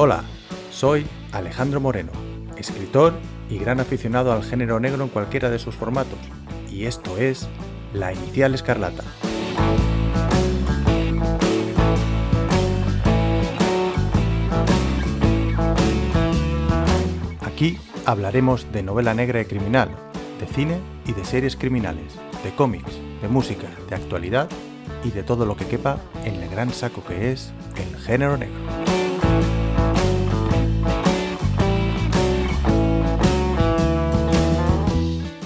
Hola, soy Alejandro Moreno, escritor y gran aficionado al género negro en cualquiera de sus formatos, y esto es La Inicial Escarlata. Aquí hablaremos de novela negra y criminal, de cine y de series criminales, de cómics, de música, de actualidad y de todo lo que quepa en el gran saco que es el género negro.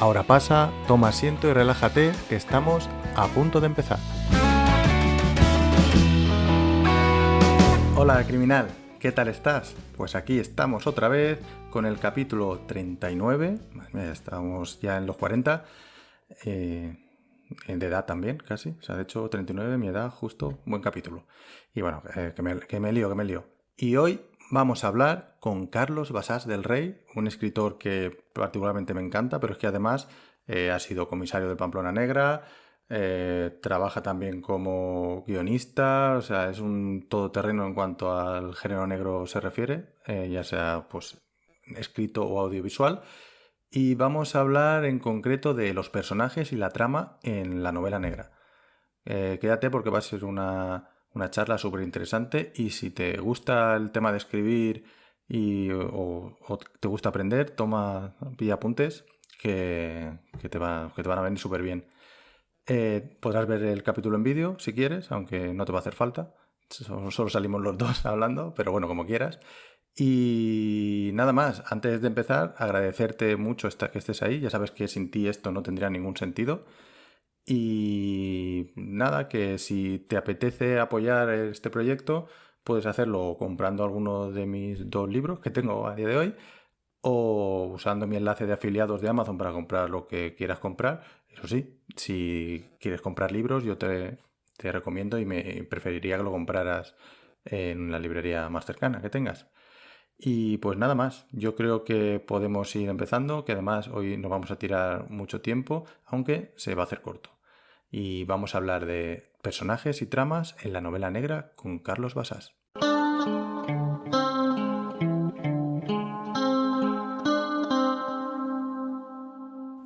Ahora pasa, toma asiento y relájate, que estamos a punto de empezar. Hola, criminal, ¿qué tal estás? Pues aquí estamos otra vez con el capítulo 39, estamos ya en los 40, de edad también, casi, o sea, de hecho 39, mi edad, justo, buen capítulo. Y bueno, que me lío. Y hoy vamos a hablar con Carlos Basás del Rey, un escritor que particularmente me encanta, pero es que además ha sido comisario de Pamplona Negra, trabaja también como guionista, o sea, es un todoterreno en cuanto al género negro se refiere, ya sea pues escrito o audiovisual. Y vamos a hablar en concreto de los personajes y la trama en la novela negra. Quédate porque va a ser una charla súper interesante, y si te gusta el tema de escribir o te gusta aprender, pilla apuntes que te van a venir súper bien. Podrás ver el capítulo en vídeo si quieres, aunque no te va a hacer falta. Solo salimos los dos hablando, pero bueno, como quieras. Y nada más, antes de empezar, agradecerte mucho que estés ahí. Ya sabes que sin ti esto no tendría ningún sentido. Y nada, que si te apetece apoyar este proyecto, puedes hacerlo comprando alguno de mis 2 libros que tengo a día de hoy, o usando mi enlace de afiliados de Amazon para comprar lo que quieras comprar. Eso sí, si quieres comprar libros, yo te recomiendo y me preferiría que lo compraras en la librería más cercana que tengas. Y pues nada más, yo creo que podemos ir empezando, que además hoy nos vamos a tirar mucho tiempo, aunque se va a hacer corto. Y vamos a hablar de personajes y tramas en la novela negra con Carlos Basás.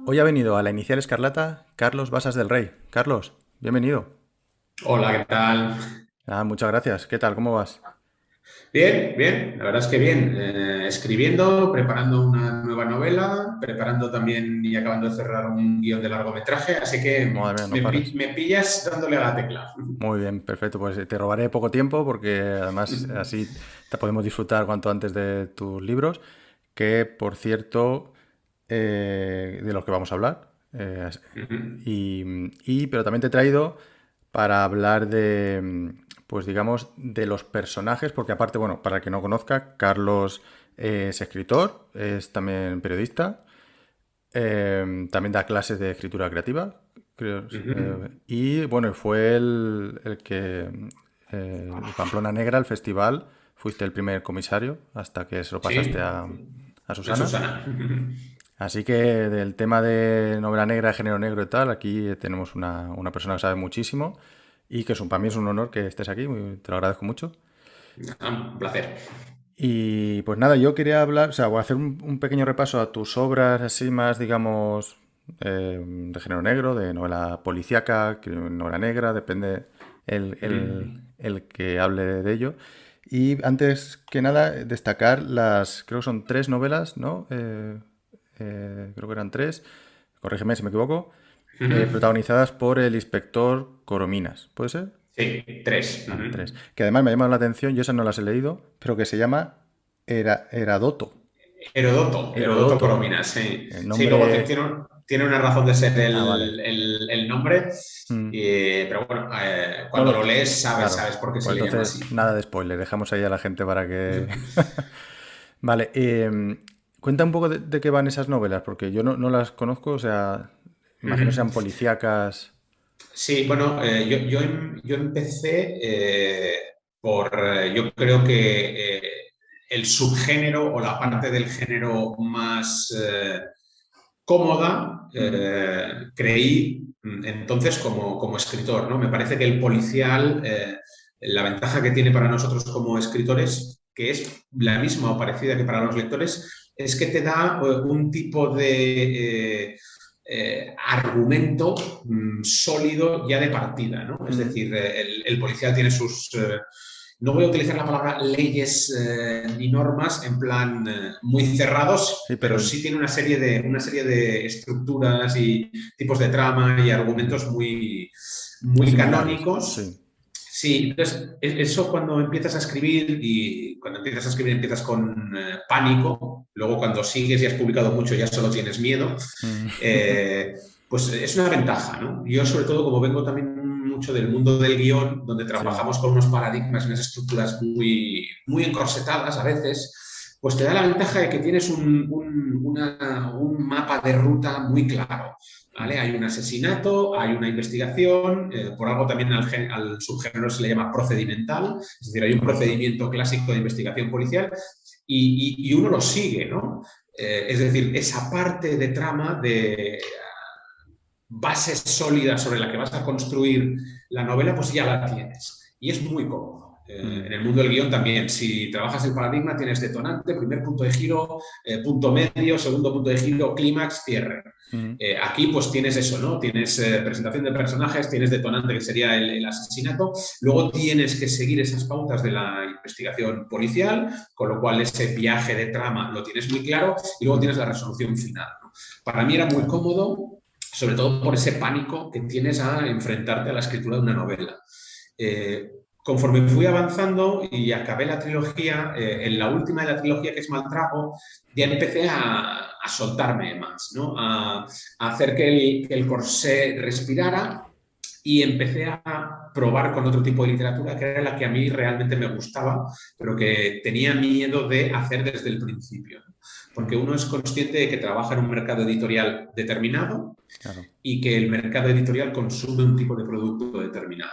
Hoy ha venido a la Inicial Escarlata Carlos Basás del Rey. Carlos, bienvenido. Hola, ¿qué tal? Muchas gracias. ¿Qué tal? ¿Cómo vas? Bien, bien, la verdad es que bien. Escribiendo, preparando una nueva novela, preparando también y acabando de cerrar un guión de largometraje, así que Madre mía, no paras. me pillas dándole a la tecla. Muy bien, perfecto. Pues te robaré poco tiempo porque además así te podemos disfrutar cuanto antes de tus libros, que por cierto, de los que vamos a hablar. Pero también te he traído para hablar de, pues digamos, de los personajes, porque aparte, bueno, para el que no conozca, Carlos es escritor, es también periodista, también da clases de escritura creativa, creo. Y bueno, fue el que el Pamplona Negra, el festival, fuiste el primer comisario hasta que se lo pasaste Sí, a a Susana. Susana. Así que del tema de novela negra, género negro y tal, aquí tenemos una persona que sabe muchísimo, y que para mí es un honor que estés aquí, te lo agradezco mucho. Un placer. Y pues nada, yo quería hablar, o sea, voy a hacer un pequeño repaso a tus obras así más, digamos, de género negro, de novela policíaca, novela negra, depende el que hable de ello. Y antes que nada, destacar creo que son 3 novelas, ¿no? Creo que eran 3, corrígeme si me equivoco, protagonizadas por el inspector Corominas, ¿puede ser? Sí, tres. Vale, 3. Que además me ha llamado la atención, yo esas no las he leído, pero que se llama Heradoto. Herodoto Herodoto. Corominas, sí. El Sí, luego nombre. tiene una razón de ser Vale. el nombre, Mm. pero bueno, No cuando lo. lo lees Claro. sabes por qué Pues se le llama entonces, así. nada de spoiler, dejamos ahí a la gente para que. Vale. Cuenta un poco de qué van esas novelas, porque yo no las conozco, o sea, imagino sean policíacas. Sí, bueno, yo empecé yo creo que el subgénero o la Mm, parte del género más cómoda, mm, creí entonces como escritor, ¿no? Me parece que el policial, la ventaja que tiene para nosotros como escritores que es la misma o parecida que para los lectores, es que te da un tipo de argumento sólido ya de partida, ¿no? Es decir, el policial tiene sus... no voy a utilizar la palabra leyes ni normas en plan muy cerrados, Sí, pero sí tiene una serie de estructuras y tipos de trama y argumentos muy similares, canónicos. sí. Sí, entonces eso cuando empiezas a escribir y cuando empiezas a escribir empiezas con pánico, luego cuando sigues y has publicado mucho ya solo tienes miedo, Mm. pues es una ventaja, ¿no? Yo sobre todo como vengo también mucho del mundo del guión, donde Sí, trabajamos con unos paradigmas y unas estructuras muy encorsetadas a veces, pues te da la ventaja de que tienes un mapa de ruta muy claro. ¿Vale? Hay un asesinato, hay una investigación, por algo también al subgénero se le llama procedimental, es decir, hay un correcto. procedimiento clásico de investigación policial y uno lo sigue, ¿no? Es decir, esa parte de trama de base sólida sobre la que vas a construir la novela, pues ya la tienes. Y es muy cómodo. En el mundo del guión también, si trabajas el paradigma, tienes detonante, primer punto de giro, punto medio, segundo punto de giro, clímax, cierre. Aquí pues tienes eso, ¿no? Tienes presentación de personajes, tienes detonante que sería el asesinato, luego tienes que seguir esas pautas de la investigación policial, con lo cual ese viaje de trama lo tienes muy claro y luego tienes la resolución final, ¿no? Para mí era muy Claro. cómodo, sobre todo por ese pánico que tienes a enfrentarte a la escritura de una novela. Conforme fui avanzando y acabé la trilogía, en la última de la trilogía, que es Maltrago, ya empecé a soltarme más, ¿no? A hacer que el corsé respirara y empecé a probar con otro tipo de literatura que era la que a mí realmente me gustaba, pero que tenía miedo de hacer desde el principio. Porque uno es consciente de que trabaja en un mercado editorial determinado Claro. y que el mercado editorial consume un tipo de producto determinado.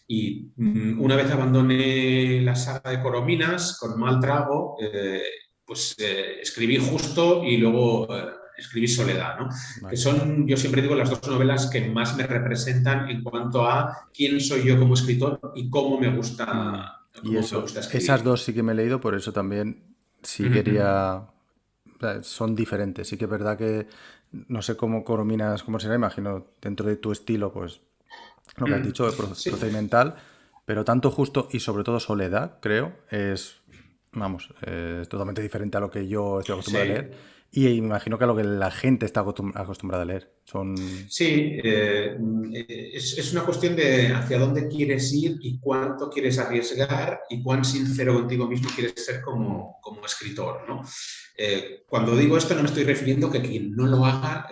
Y una vez abandoné la saga de Corominas con Mal Trago, pues escribí Justo y luego escribí Soledad, ¿no? Que Vale. son, yo siempre digo, las dos novelas que más me representan en cuanto a quién soy yo como escritor y Y cómo me eso, gusta esas escribir. dos sí que me he leído, por eso también sí quería. O sea, son diferentes. Sí que es verdad que no sé cómo Corominas, cómo será, imagino, dentro de tu estilo, pues lo que has dicho, Sí. procedimental, pero tanto Justo y sobre todo Soledad, creo, es, vamos, es totalmente diferente a lo que yo estoy acostumbrado a leer Sí. y imagino que a lo que la gente está acostumbrada a leer. Son. Sí, es una cuestión de hacia dónde quieres ir y cuánto quieres arriesgar y cuán sincero contigo mismo quieres ser como escritor, ¿no? Cuando digo esto no me estoy refiriendo a que quien no lo haga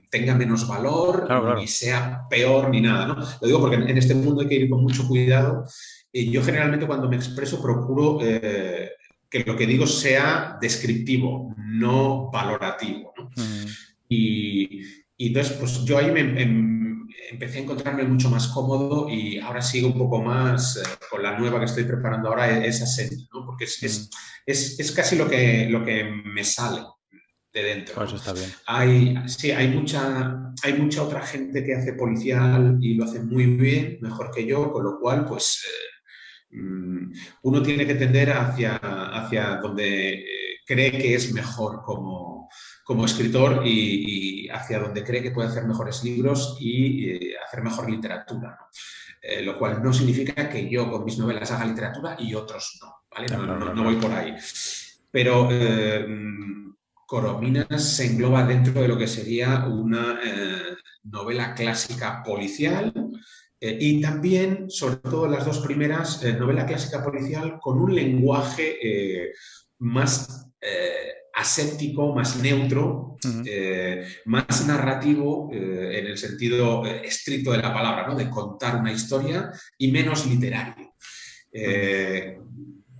tenga menos valor, Claro, ni claro. sea peor, ni nada, ¿no? Lo digo porque en este mundo hay que ir con mucho cuidado. Yo generalmente cuando me expreso procuro que lo que digo sea descriptivo, no valorativo, ¿no? Mm, Y, y entonces, pues yo ahí empecé a encontrarme mucho más cómodo y ahora sigo un poco más con la nueva que estoy preparando ahora, esa serie, ¿no? Porque mm. es casi lo que me sale de dentro, Pues eso ¿no? está bien. Sí, hay mucha otra gente que hace policial y lo hace muy bien, mejor que yo, con lo cual, pues uno tiene que tender hacia donde cree que es mejor como escritor y hacia donde cree que puede hacer mejores libros y hacer mejor literatura, ¿no? Lo cual no significa que yo con mis novelas haga literatura y otros no, ¿vale? Ya, claro, claro, No voy claro. por ahí. Pero Corominas se engloba dentro de lo que sería una novela clásica policial y también, sobre todo las dos primeras, novela clásica policial con un lenguaje más aséptico, más neutro, Ujú. más narrativo en el sentido estricto de la palabra, ¿no? De contar una historia y menos literario. Ujú. Eh,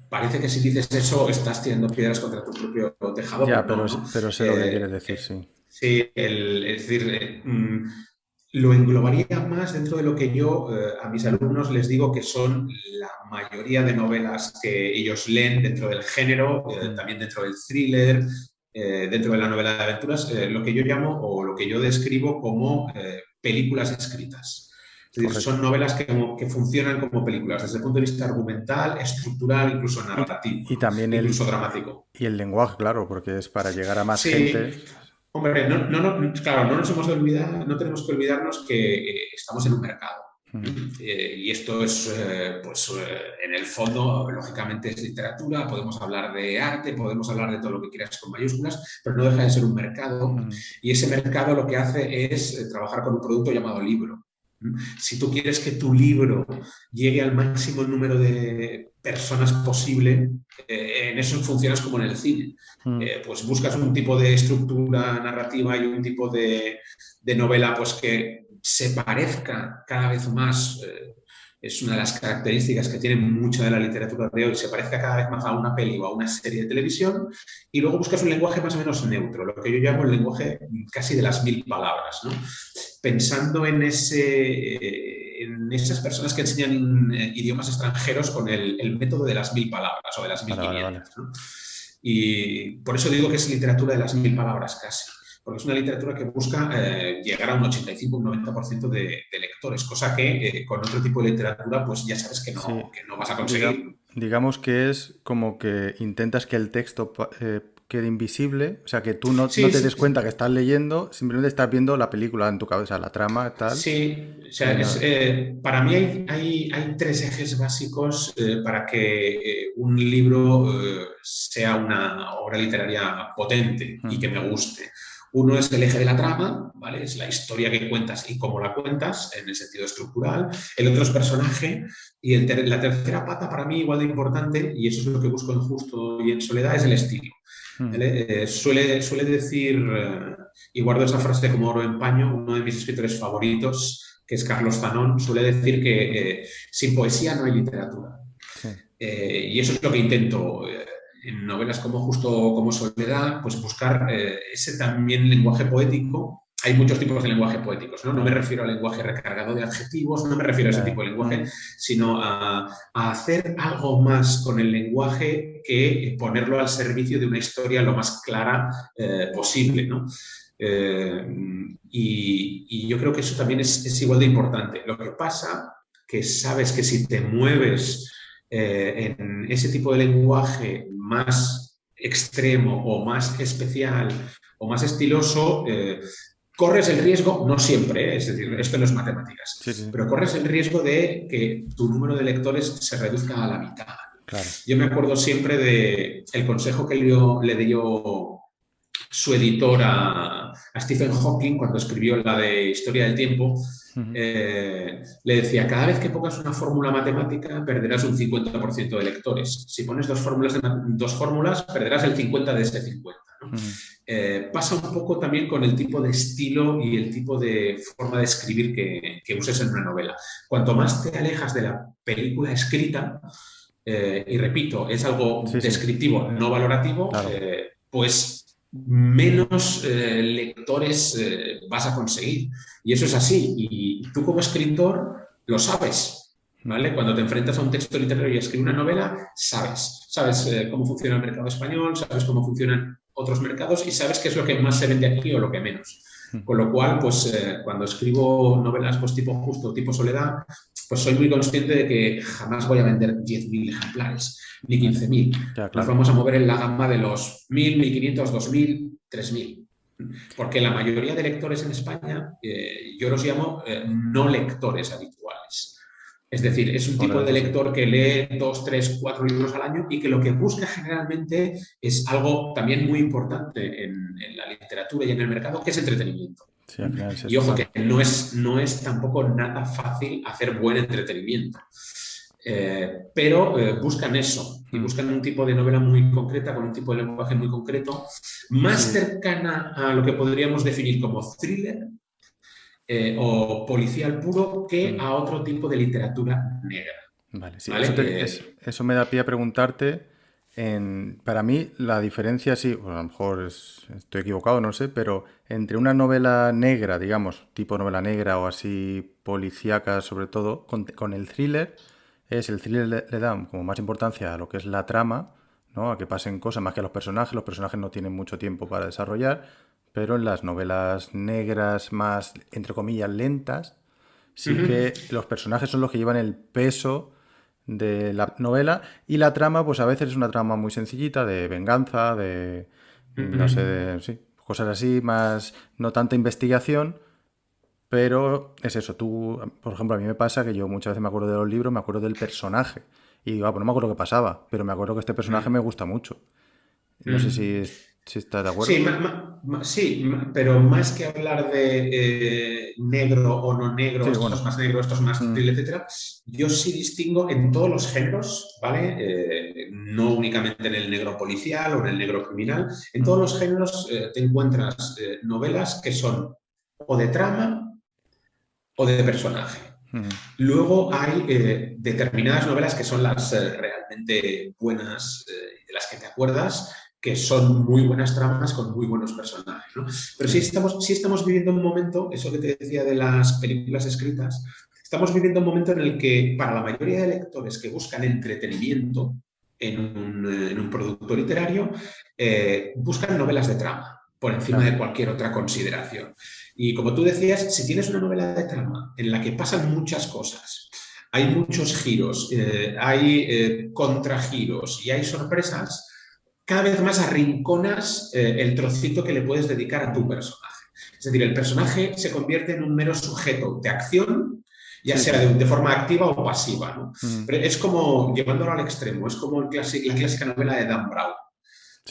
Parece que si dices eso estás tirando piedras contra tu propio tejado, Ya, pero pero, no, ¿no? pero sé lo que quieres Eh, decir, sí. sí, es decir, lo englobaría más dentro de lo que yo a mis alumnos les digo que son la mayoría de novelas que ellos leen dentro del género, Mm. también dentro del thriller, dentro de la novela de aventuras, lo que yo llamo o lo que yo describo como películas escritas. Es decir, correcto. son novelas que funcionan como películas desde el punto de vista argumental, estructural, incluso narrativo, Y ¿no? también Incluso dramático. el lenguaje, claro, porque es para llegar a más Sí, gente. hombre, claro, no nos hemos de olvidar, no tenemos que olvidarnos que estamos en un mercado. Mm, Y esto es, en el fondo, lógicamente es literatura, podemos hablar de arte, podemos hablar de todo lo que quieras con mayúsculas, pero no deja de ser un mercado. mm, Y ese mercado lo que hace es trabajar con un producto llamado libro. Si tú quieres que tu libro llegue al máximo número de personas posible, en eso funcionas como en el cine. mm. Pues buscas un tipo de estructura narrativa y un tipo de novela pues que se parezca cada vez más, es una de las características que tiene mucha de la literatura de hoy, se parezca cada vez más a una peli o a una serie de televisión, y luego buscas un lenguaje más o menos neutro, lo que yo llamo el lenguaje casi de las 1000 palabras, ¿no? Pensando en esas personas que enseñan idiomas extranjeros con el método de las 1000 palabras o de las mil Vale, vale, vale. quinientas, ¿no? Y por eso digo que es literatura de las 1000 palabras casi, porque es una literatura que busca llegar a un 85, un 90% de lectores, cosa que con otro tipo de literatura pues ya sabes Sí, que no vas a diga- conseguir. digamos que es como que intentas que el texto quede invisible, o sea, que tú no Sí, te des cuenta que estás leyendo, simplemente estás viendo la película en tu cabeza, la trama, tal, sí, o sea, y no... para mí hay tres ejes básicos para que un libro sea una obra literaria potente y Mm, que me guste. Uno es el eje de la trama, ¿vale? Es la historia que cuentas y cómo la cuentas en el sentido estructural. El otro es personaje. Y la tercera pata, para mí, igual de importante, y eso es lo que busco en Justo y en Soledad, es el estilo. mm, ¿Vale? Suele decir, y guardo esa frase como oro en paño, uno de mis escritores favoritos, que es Carlos Zanón, suele decir que sin poesía no hay literatura. sí, Y eso es lo que intento en novelas como Justo como Soledad, pues buscar ese también lenguaje poético. Hay muchos tipos de lenguaje poéticos, ¿no? No me claro, refiero al lenguaje recargado de adjetivos, no me refiero a ese ya, tipo de lenguaje, mm, sino a hacer algo más con el lenguaje que ponerlo al servicio de una historia lo más clara posible, ¿no? Eh, y yo creo que eso también es igual de importante. Lo que pasa que sabes que si te mueves en ese tipo de lenguaje más extremo o más especial o más estiloso, corres el riesgo, no siempre, es decir, mm, esto no es sí, sí, matemáticas, sí, pero corres el riesgo de que tu número de lectores se reduzca a la mitad. claro, Yo me acuerdo siempre del consejo que le dio su editor a Stephen Hawking cuando escribió la de Historia del Tiempo. mm, Le decía, cada vez que pongas una fórmula matemática perderás un 50% de lectores. Si pones dos fórmulas, perderás el 50 de ese 50. ¿No? mm, Pasa un poco también con el tipo de estilo y el tipo de forma de escribir que uses en una novela. Cuanto más te alejas de la película escrita, y repito, es algo sí, sí, descriptivo, no valorativo, claro, pues menos lectores vas a conseguir. Y eso es así. Y tú como escritor lo sabes. mm, ¿Vale? Cuando te enfrentas a un texto literario y escribes una novela, sabes. Sabes cómo funciona el mercado español, sabes cómo funcionan otros mercados y sabes qué es lo que más se vende aquí o lo que menos. mm, Con lo cual, pues cuando escribo novelas pues, tipo Justo, tipo Soledad, pues soy muy consciente de que jamás voy a vender 10.000 ejemplares, ni vale, 15.000. ya, Nos claro, vamos a mover en la gama de los 1.000, 1.500, 2.000, 3.000. Porque la mayoría de lectores en España, yo los llamo no lectores habituales. Es decir, es un tipo de correcto, sí. lector que lee 2, 3, 4 libros al año y que lo que busca generalmente es algo también muy importante en la literatura y en el mercado, que es entretenimiento. Sí, al final es Y eso, ojo, que claro. no es tampoco nada fácil hacer buen entretenimiento. Pero buscan eso y Mm, buscan un tipo de novela muy concreta, con un tipo de lenguaje muy concreto, más sí, cercana a lo que podríamos definir como thriller o policial puro que mm, a otro tipo de literatura negra. vale, sí, ¿Vale? eso me da pie a preguntarte. Para mí, la diferencia, sí, bueno, a lo mejor estoy equivocado, no sé, pero entre una novela negra, digamos, tipo novela negra o así policíaca, sobre todo, con el thriller, el thriller le da como más importancia a lo que es la trama, ¿no? A que pasen cosas más que a los personajes no tienen mucho tiempo para desarrollar, pero en las novelas negras más, entre comillas, lentas, sí que los personajes son los que llevan el peso de la novela y la trama, pues a veces es una trama muy sencillita de venganza, de, no sé, Ujú. de, sí, cosas así, más, no tanta investigación, pero es eso, tú, por ejemplo, a mí me pasa que yo muchas veces me acuerdo de los libros, me acuerdo del personaje y digo, ah, pues no me acuerdo qué pasaba, pero me acuerdo que este personaje me Mm, gusta mucho. No sé mm. si estás de Sí, acuerdo. sí, pero más que hablar de negro o no negro, Sí, esto bueno. es más negro, esto es más Mm, sutil, etcétera, yo sí distingo en todos los géneros, ¿vale? No únicamente en el negro policial o en el negro criminal, en mm, todos los géneros te encuentras novelas que son o de trama o de personaje. mm, Luego hay determinadas novelas que son las realmente buenas, de las que te acuerdas, que son muy buenas tramas con muy buenos personajes, ¿no? Pero sí, sí estamos viviendo un momento, eso que te decía de las películas escritas, estamos viviendo un momento en el que para la mayoría de lectores que buscan entretenimiento en un producto literario, buscan novelas de trama por encima claro. de cualquier otra consideración. Y como tú decías, si tienes una novela de trama en la que pasan muchas cosas, hay muchos giros, hay contragiros y hay sorpresas, cada vez más arrinconas el trocito que le puedes dedicar a tu personaje. Es decir, el personaje se convierte en un mero sujeto de acción, ya Sí, sea sí. de forma activa o pasiva, ¿no? Mm, Pero es como, llevándolo al extremo, es como la clásica novela de Dan Brown.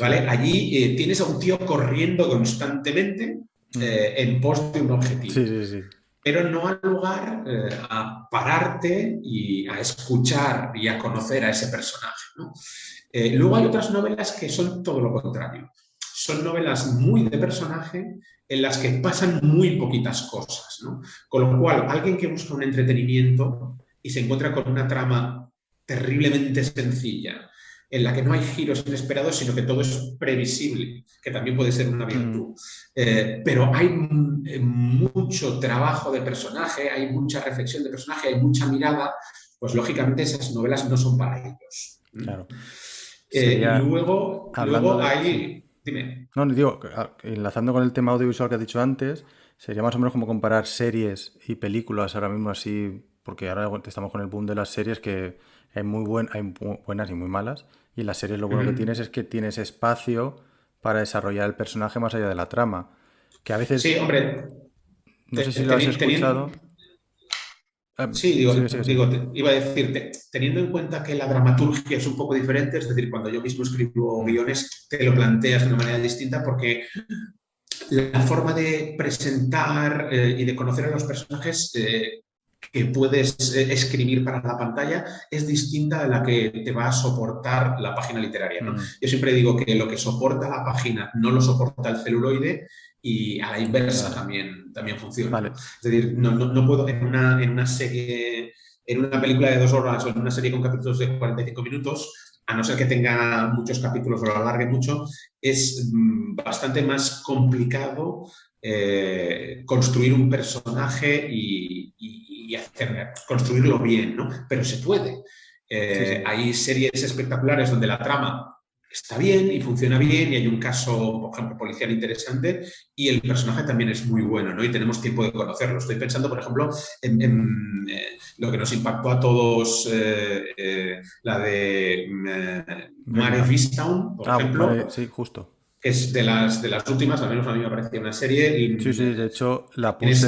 ¿Vale? sí. Allí tienes a un tío corriendo constantemente Mm, en pos de un sí, objetivo, sí, sí. pero no al lugar a pararte y a escuchar y a conocer a ese personaje, ¿no? Luego hay otras novelas que son todo lo contrario. Son novelas muy de personaje en las que pasan muy poquitas cosas, ¿no? Con lo cual, alguien que busca un entretenimiento y se encuentra con una trama terriblemente sencilla, en la que no hay giros inesperados, sino que todo es previsible, que también puede ser una Mm, virtud. Pero hay mucho trabajo de personaje, hay mucha reflexión de personaje, hay mucha mirada, pues lógicamente esas novelas no son para ellos. claro. Y Sería, hablando luego de... Sí. hay, dime. No, digo, enlazando con el tema audiovisual que has dicho antes, sería más o menos como comparar series y películas ahora mismo así, porque ahora estamos con el boom de las series que hay buenas y muy malas, y en las series lo bueno que tienes es que tienes espacio para desarrollar el personaje más allá de la trama, que a veces, Sí, hombre, no sé si lo has escuchado. sí, Sigue, sigue, sigue. iba a decirte, teniendo en cuenta que la dramaturgia es un poco diferente, es decir, cuando yo mismo escribo Mm, guiones, te lo planteas de una manera distinta porque la forma de presentar y de conocer a los personajes que puedes escribir para la pantalla es distinta a la que te va a soportar la página literaria, ¿no? mm, Yo siempre digo que lo que soporta la página no lo soporta el celuloide y a la inversa vale, también funciona, ¿no? vale. Es decir, no puedo en una serie, en una película de 2 horas o en una serie con capítulos de 45 minutos, a no ser que tenga muchos capítulos o lo alargue mucho, es bastante más complicado construir un personaje y construirlo bien, ¿no? Pero se puede. Sí, sí. Hay series espectaculares donde la trama está bien y funciona bien y hay un caso, por ejemplo, policial interesante y el personaje también es muy bueno, ¿no? Y tenemos tiempo de conocerlo. Estoy pensando, por ejemplo, en lo que nos impactó a todos, la de Breaking Mare of Bad. Easttown, por Ah, ejemplo, vale, sí, justo. que es de las últimas, al menos a mí me parecía una serie, Sí, y sí, de hecho tienes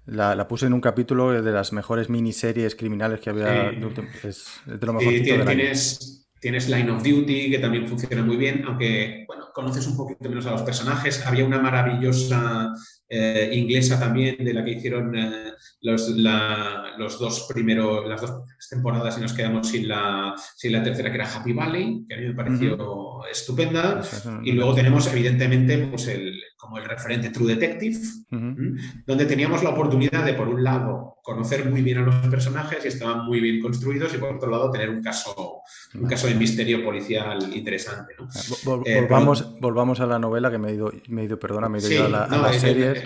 la... la puse en un capítulo de las mejores miniseries criminales que había. Sí, Es de lo sí, mejorcito del año. tienes Line of Duty, que también funciona muy bien, aunque, bueno, conoces un poquito menos a los personajes. Había una maravillosa inglesa también, de la que hicieron los dos primeros, las dos temporadas y nos quedamos sin la tercera, que era Happy Valley, que a mí me Ujú. pareció estupenda. Eso no, Y no la he luego visto. tenemos, evidentemente, pues como el referente True Detective, Ujú. ¿m? Donde teníamos la oportunidad de, por un lado, conocer muy bien a los personajes y estaban muy bien construidos, y por otro lado, tener un Vale. caso de misterio policial interesante, ¿no? Volvamos, volvamos a la novela que perdona, me he ido yo Sí, a no, las series.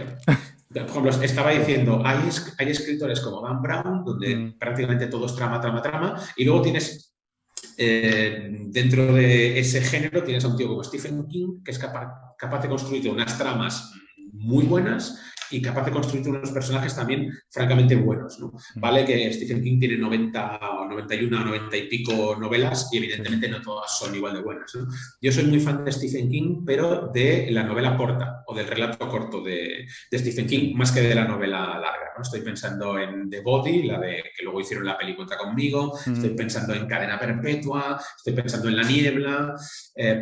por ejemplo, estaba diciendo, hay escritores como Dan Brown, donde Mm, prácticamente todo es trama, trama, trama, y luego tienes, dentro de ese género, tienes a un tío como Stephen King, que es capaz de construir unas tramas muy buenas y capaz de construir unos personajes también francamente buenos, ¿no? Vale que Stephen King tiene 90 o 91 o 90 y pico novelas y evidentemente no todas son igual de buenas, ¿no? Yo soy muy fan de Stephen King, pero de la novela corta o del relato corto de Stephen King, más que de la novela larga, ¿no? Estoy pensando en The Body, la de que luego hicieron la peli Cuenta conmigo, estoy pensando en Cadena Perpetua, estoy pensando en La Niebla.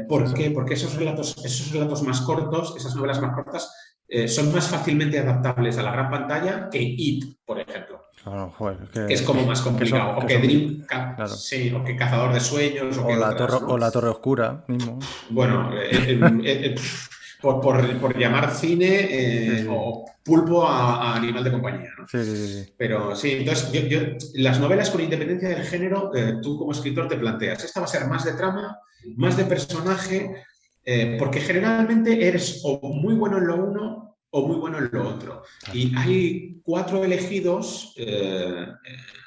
¿Por qué? Porque esos relatos más cortos, esas novelas más cortas, son más fácilmente adaptables a la gran pantalla que It, por ejemplo. Claro, joder, Que es como más complicado. O que claro. sí, o que Cazador de Sueños, o que otras, ¿no? O la Torre Oscura mismo. Bueno, por llamar cine Sí, sí. o pulpo a animal de compañía, ¿no? Sí, sí, sí, sí. Pero sí, entonces las novelas con independencia del género, tú como escritor te planteas, esta va a ser más de trama, más de personaje, porque generalmente eres o muy bueno en lo uno o muy bueno en lo otro. Claro. Y hay 4 elegidos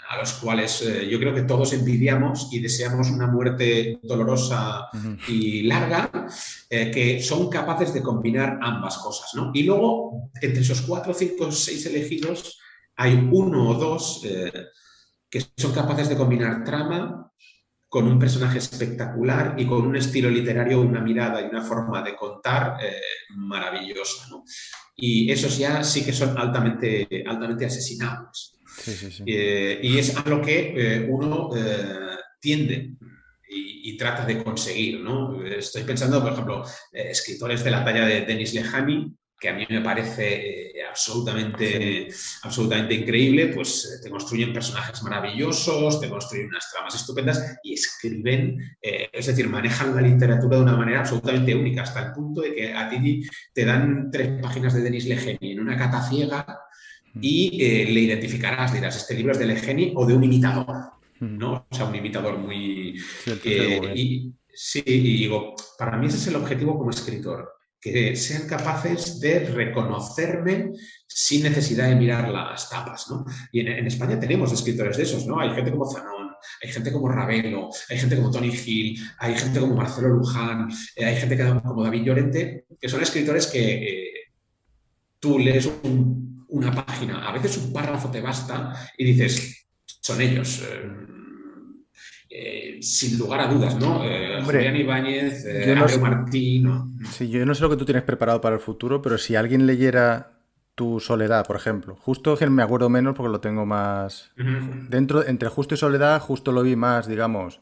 a los cuales yo creo que todos envidiamos y deseamos una muerte dolorosa y larga, que son capaces de combinar ambas cosas, ¿no? Y luego, entre esos 4, 5, 6 elegidos, hay 1 o 2 que son capaces de combinar trama con un personaje espectacular y con un estilo literario, una mirada y una forma de contar maravillosa, ¿no? Y esos ya sí que son altamente asesinables. Sí, sí, sí. Y es a lo que uno tiende y trata de conseguir, ¿no? Estoy pensando, por ejemplo, escritores de la talla de Denis Lehane, que a mí me parece absolutamente increíble, pues te construyen personajes maravillosos, te construyen unas tramas estupendas y escriben, es decir, manejan la literatura de una manera absolutamente única, hasta el punto de que a ti te dan 3 páginas de Denis Lehane en una cata ciega y le identificarás, dirás, este libro es de Lehane o de un imitador, ¿no? O sea, un imitador muy... Sí, el tercer Google. Sí, y digo, para mí ese es el objetivo como escritor, que sean capaces de reconocerme sin necesidad de mirar las tapas, ¿no? Y en España tenemos escritores de esos, ¿no? Hay gente como Zanón, hay gente como Ravelo, hay gente como Tony Hill, hay gente como Marcelo Luján, hay gente como David Llorente, que son escritores que tú lees una página, a veces un párrafo te basta y dices, son ellos. Sin lugar a dudas, ¿no? Julián Ibáñez, Abreu Martín, ¿no? Sí, yo no sé lo que tú tienes preparado para el futuro, pero si alguien leyera Tu Soledad, por ejemplo, justo que me acuerdo menos porque lo tengo más... Dentro, entre Justo y Soledad, justo lo vi más, digamos,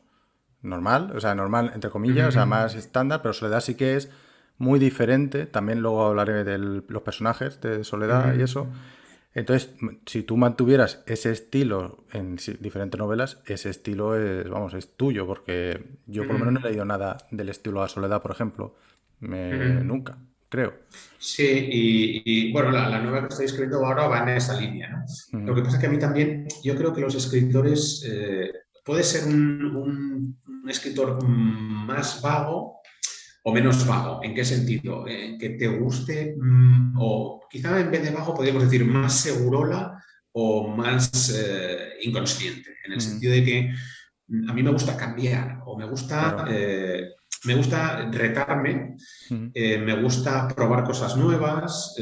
normal, o sea, normal, entre comillas, o sea, más estándar, pero Soledad sí que es muy diferente. También luego hablaré de los personajes de Soledad y eso. Entonces, si tú mantuvieras ese estilo en diferentes novelas, ese estilo es, vamos, es tuyo, porque yo por lo menos no he leído nada del estilo a Soledad, por ejemplo. Nunca, creo. Sí, y bueno, la nueva que estoy escribiendo ahora va en esa línea, ¿no? Lo que pasa es que a mí también, yo creo que los escritores, puede ser un escritor más vago o menos vago. ¿En qué sentido? Que te guste, o quizá en vez de vago podríamos decir más segurola o más inconsciente, en el sentido de que a mí me gusta cambiar o me gusta, Claro. me gusta retarme, me gusta probar cosas nuevas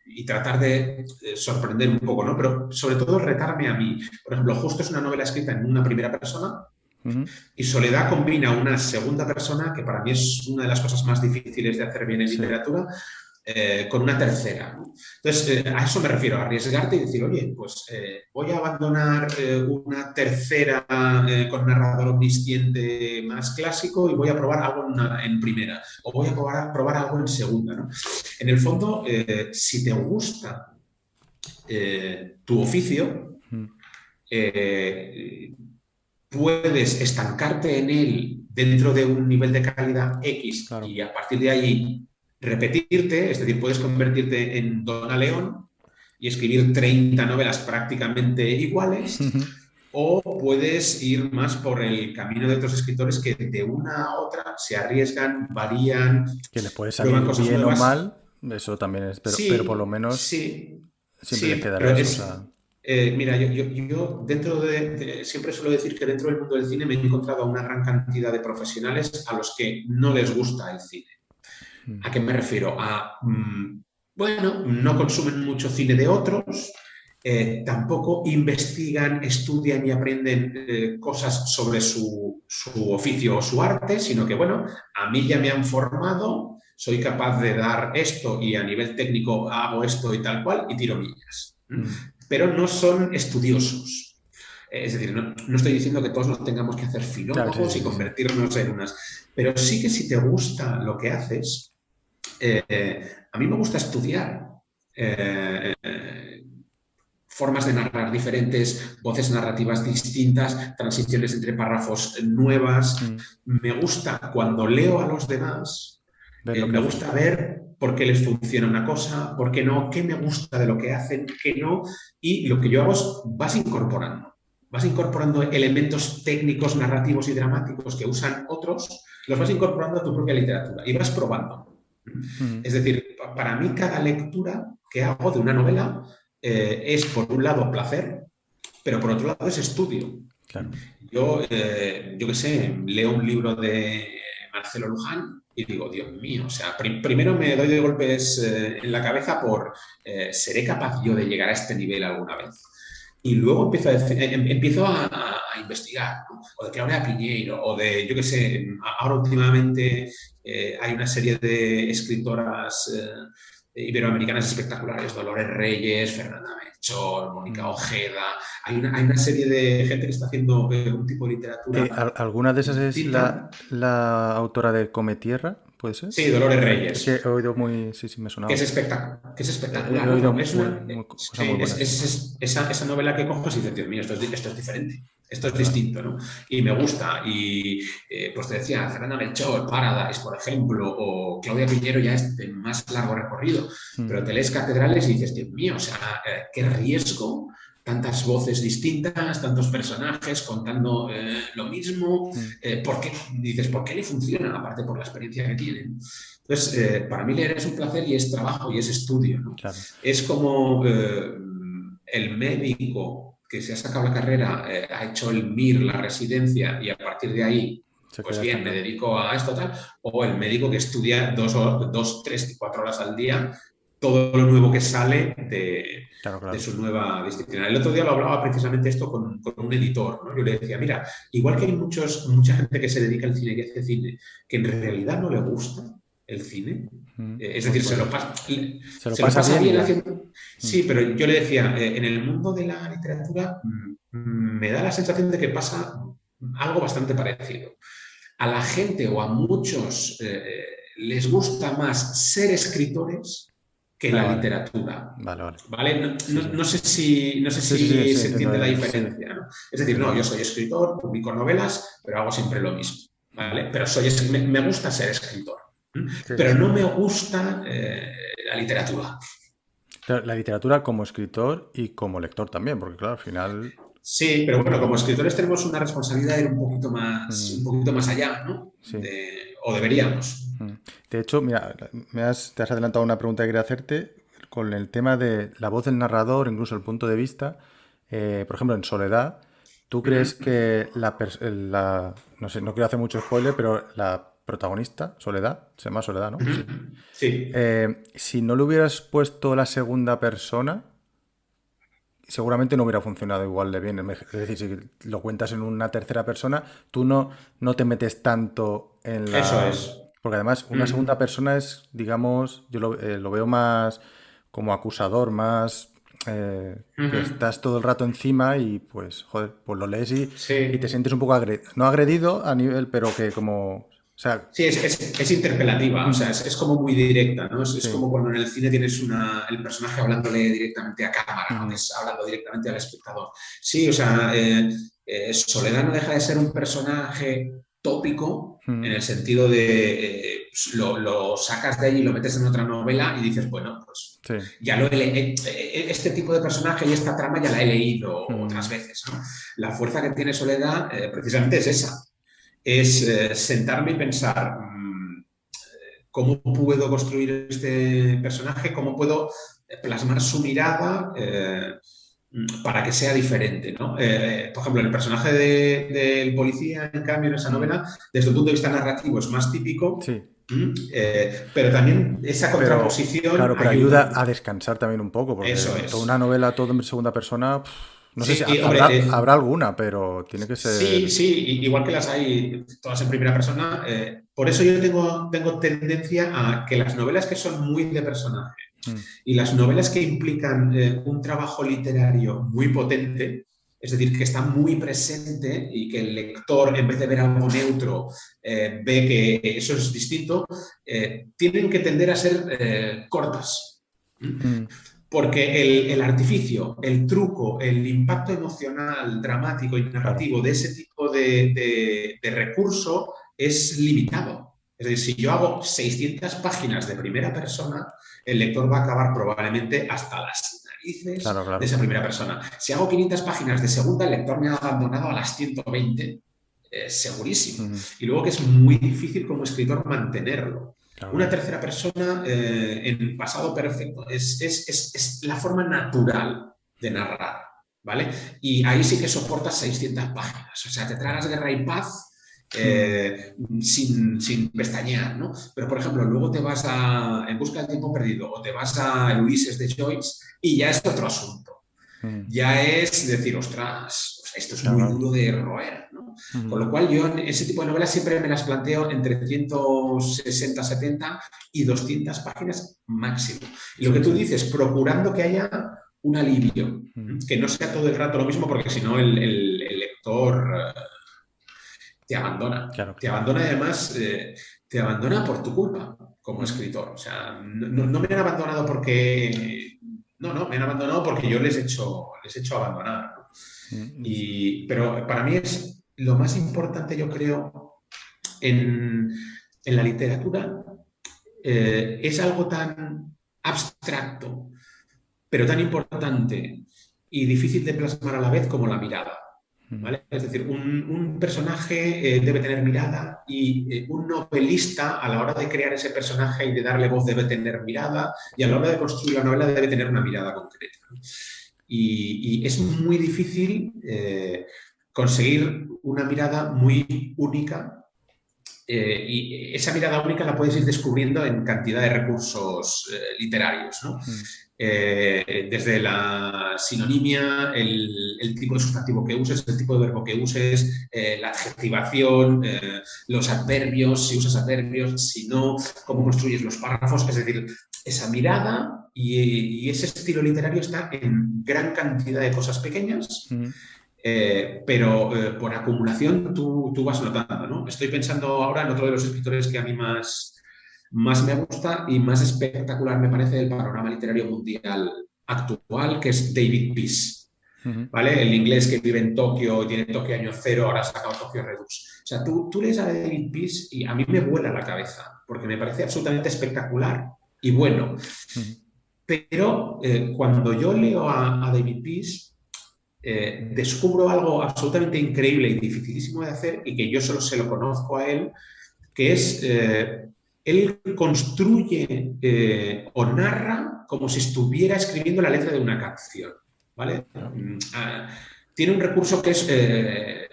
y tratar de sorprender un poco, ¿no? Pero sobre todo retarme a mí. Por ejemplo, Justo es una novela escrita en una primera persona. Y Soledad combina una segunda persona, que para mí es una de las cosas más difíciles de hacer bien en literatura, con una tercera, ¿no? Entonces, a eso me refiero, a arriesgarte y decir, oye, pues voy a abandonar una tercera con narrador omnisciente más clásico y voy a probar algo en primera, o voy a probar algo en segunda, ¿no? En el fondo, si te gusta tu oficio, puedes estancarte en él dentro de un nivel de calidad X y a partir de ahí repetirte, es decir, puedes convertirte en Donna León y escribir 30 novelas prácticamente iguales, o puedes ir más por el camino de otros escritores que de una a otra se arriesgan, varían, que les puede prueban salir cosas bien o nuevas. mal, eso también es, pero por lo menos siempre les quedará pero eso. O sea... mira, yo dentro siempre suelo decir que dentro del mundo del cine me he encontrado a una gran cantidad de profesionales a los que no les gusta el cine. ¿A qué me refiero? A bueno, no consumen mucho cine de otros, tampoco investigan, estudian y aprenden cosas sobre su oficio o su arte, sino que, bueno, a mí ya me han formado, soy capaz de dar esto y a nivel técnico hago esto y tal cual y tiro millas. Pero no son estudiosos. Es decir, no estoy diciendo que todos nos tengamos que hacer Claro, sí, filólogos y sí, sí. convertirnos en unas, pero sí que si te gusta lo que haces, a mí me gusta estudiar formas de narrar diferentes, voces narrativas distintas, transiciones entre párrafos nuevas. Me gusta cuando leo a los demás, Ver lo que me hacen. gusta ver por qué les funciona una cosa, por qué no, qué me gusta de lo que hacen, qué no. Y lo que yo hago es vas incorporando elementos técnicos, narrativos y dramáticos que usan otros, los vas incorporando a tu propia literatura y vas probando. Es decir, para mí cada lectura que hago de una novela es, por un lado, placer, pero por otro lado es estudio. Claro. Yo qué sé, leo un libro de Marcelo Luján y digo, Dios mío, o sea, primero me doy de golpes en la cabeza por ¿seré capaz yo de llegar a este nivel alguna vez? Y luego empiezo a investigar, ¿no? O de Claudia Piñeiro, o de, yo qué sé, ahora últimamente hay una serie de escritoras iberoamericanas espectaculares, Dolores Reyes, Fernanda Melchor, Mónica Ojeda. Hay una serie de gente que está haciendo un tipo de literatura ¿Alguna de esas es distinta. la autora de Come Tierra? ¿Puede ser? Sí, Dolores Es que he Reyes. oído muy... Sí, sí, me Que es, sonaba. que es He espectacular, ¿no? oído Pero es una, cosas muy buenas, sí. esa novela que coges y dices, Dios mío, esto es diferente, esto es distinto, ¿no? Y me gusta. Y pues te decía, Fernanda Melchor, Paradise, por ejemplo, o Claudia Piñero ya es de más largo recorrido, pero te lees Catedrales y dices, Dios mío, o sea, qué riesgo, tantas voces distintas, tantos personajes contando lo mismo, dices, ¿por qué le funciona? Aparte por la experiencia que tienen. Entonces, para mí leer es un placer y es trabajo y es estudio, ¿no? Claro. Es como el médico que se ha sacado la carrera, ha hecho el MIR, la residencia, y a partir de ahí, Se pues queda bien, me estancado. dedico a esto tal, o el médico que estudia 3, 4 horas al día todo lo nuevo que sale Claro, de claro. su nueva disciplina. El otro día lo hablaba precisamente esto con un editor, ¿no? Yo le decía, mira, igual que hay mucha gente que se dedica al cine y hace cine, que en realidad no le gusta el cine, es decir, Pues se lo se lo pasa pasa bien y bien ya. haciendo... Sí, pero yo le decía, en el mundo de la literatura me da la sensación de que pasa algo bastante parecido. A la gente o a muchos les gusta más ser escritores que Ah, la vale. literatura. Vale, vale. ¿Vale? Sí, sí. No sé Sí, sí, sí, si sí, se entiendo. entiende la Sí, diferencia, ¿no? Es decir, entiendo, no, yo entiendo. soy escritor, publico novelas, pero hago siempre lo mismo. ¿Vale? Pero me gusta ser escritor. Sí, sí, Pero sí. no me gusta la literatura. Claro, la literatura como escritor y como lector también, porque claro, al final Sí, pero bueno, como uno... escritores tenemos una responsabilidad de ir un poquito más allá, ¿no? Sí. O deberíamos. De hecho, mira, te has adelantado una pregunta que quería hacerte con el tema de la voz del narrador, incluso el punto de vista. Por ejemplo, en Soledad, ¿tú crees que no sé, no quiero hacer mucho spoiler, pero la protagonista, Soledad, se llama Soledad, ¿no? Sí. Sí. Si no le hubieras puesto la segunda persona, seguramente no hubiera funcionado igual de bien. Es decir, si lo cuentas en una tercera persona, tú no te metes tanto en Eso la... es. Porque además una segunda persona es, digamos, yo lo veo más como acusador, más que estás todo el rato encima y pues, joder, pues lo lees y te Sí. sientes un poco agredido. No agredido a nivel, pero que como... O sea, Sí, es interpelativa, o sea, es como muy directa, ¿no? Es sí. como cuando en el cine tienes el personaje hablándole directamente a cámara, ¿no? Que es hablando directamente al espectador. Sí, o sea, Soledad no deja de ser un personaje tópico en el sentido de lo sacas de ahí y lo metes en otra novela y dices, bueno, pues Sí. ya este tipo de personaje y esta trama ya la he leído otras veces, ¿no? La fuerza que tiene Soledad precisamente es esa, es sentarme y pensar cómo puedo construir este personaje, cómo puedo plasmar su mirada para que sea diferente, ¿no? Por ejemplo, el personaje del policía, en cambio, en esa novela, desde el punto de vista narrativo es más típico, Sí. Pero también esa Pero, contraposición claro, pero ayuda ayuda. a descansar también un poco, porque Eso toda es. una novela todo en segunda persona, no sé si Sí, y, hombre, habrá alguna, pero tiene que sí, ser... sí, igual que las hay todas en primera persona. Por eso yo tengo tendencia a que las novelas que son muy de personaje Mm, y las novelas que implican un trabajo literario muy potente, es decir, que está muy presente y que el lector, en vez de ver algo neutro, ve que eso es distinto, tienen que tender a ser cortas. ¿Mm? mm, Porque el artificio, el truco, el impacto emocional, dramático y claro, narrativo de ese tipo de recurso es limitado. Es decir, si yo hago 600 páginas de primera persona, el lector va a acabar probablemente hasta las narices claro, de claro. esa primera persona. Si hago 500 páginas de segunda, el lector me ha abandonado a las 120, segurísimo. Mm, Y luego que es muy difícil como escritor mantenerlo. claro, Una claro. tercera persona en pasado perfecto es la forma natural de narrar, ¿vale? Y ahí sí que soportas 600 páginas, o sea, te tragas Guerra y Paz Mm, sin pestañear, ¿no? Pero, por ejemplo, luego te vas a En busca del tiempo perdido o te vas a Ulises de Joyce y ya es otro asunto. mm, Ya es decir, ostras, esto es claro, muy claro. duro de roer, ¿no? Con Mm, lo cual yo en ese tipo de novelas siempre me las planteo entre 160, 70 y 200 páginas máximo. Y lo que sí, tú sí. dices, procurando que haya un alivio, Mm, que no sea todo el rato lo mismo, porque si no el lector te abandona. claro, Te claro. abandona además, te abandona por tu culpa como Mm, escritor. O sea, no me han abandonado porque... No, no, me han abandonado porque yo les he hecho abandonar. ¿No? mm, Pero para mí es lo más importante, yo creo, en la literatura, es algo tan abstracto, pero tan importante y difícil de plasmar a la vez como la mirada. mm, ¿Vale? Es decir, un personaje debe tener mirada y un novelista a la hora de crear ese personaje y de darle voz debe tener mirada y a la hora de construir la novela debe tener una mirada concreta. ¿No? Y es muy difícil conseguir una mirada muy única y esa mirada única la puedes ir descubriendo en cantidad de recursos literarios, ¿no? mm, Desde la sinonimia, el tipo de sustantivo que uses, el tipo de verbo que uses, la adjetivación, los adverbios, si usas adverbios, si no, cómo construyes los párrafos. Es decir, esa mirada y ese estilo literario está en gran cantidad de cosas pequeñas mm, pero por acumulación tú vas notando, ¿no? Estoy pensando ahora en otro de los escritores que a mí más me gusta y más espectacular me parece del panorama literario mundial actual, que es David Peace, mm, ¿vale? El inglés que vive en Tokio y tiene Tokio año cero, ahora ha sacado Tokio Redux. O sea, tú lees a David Peace y a mí me vuela la cabeza, porque me parece absolutamente espectacular y bueno. mm, Pero cuando yo leo a David Peace, descubro algo absolutamente increíble y dificilísimo de hacer y que yo solo se lo conozco a él, que es, él construye o narra como si estuviera escribiendo la letra de una canción, ¿vale? claro. Tiene un recurso que es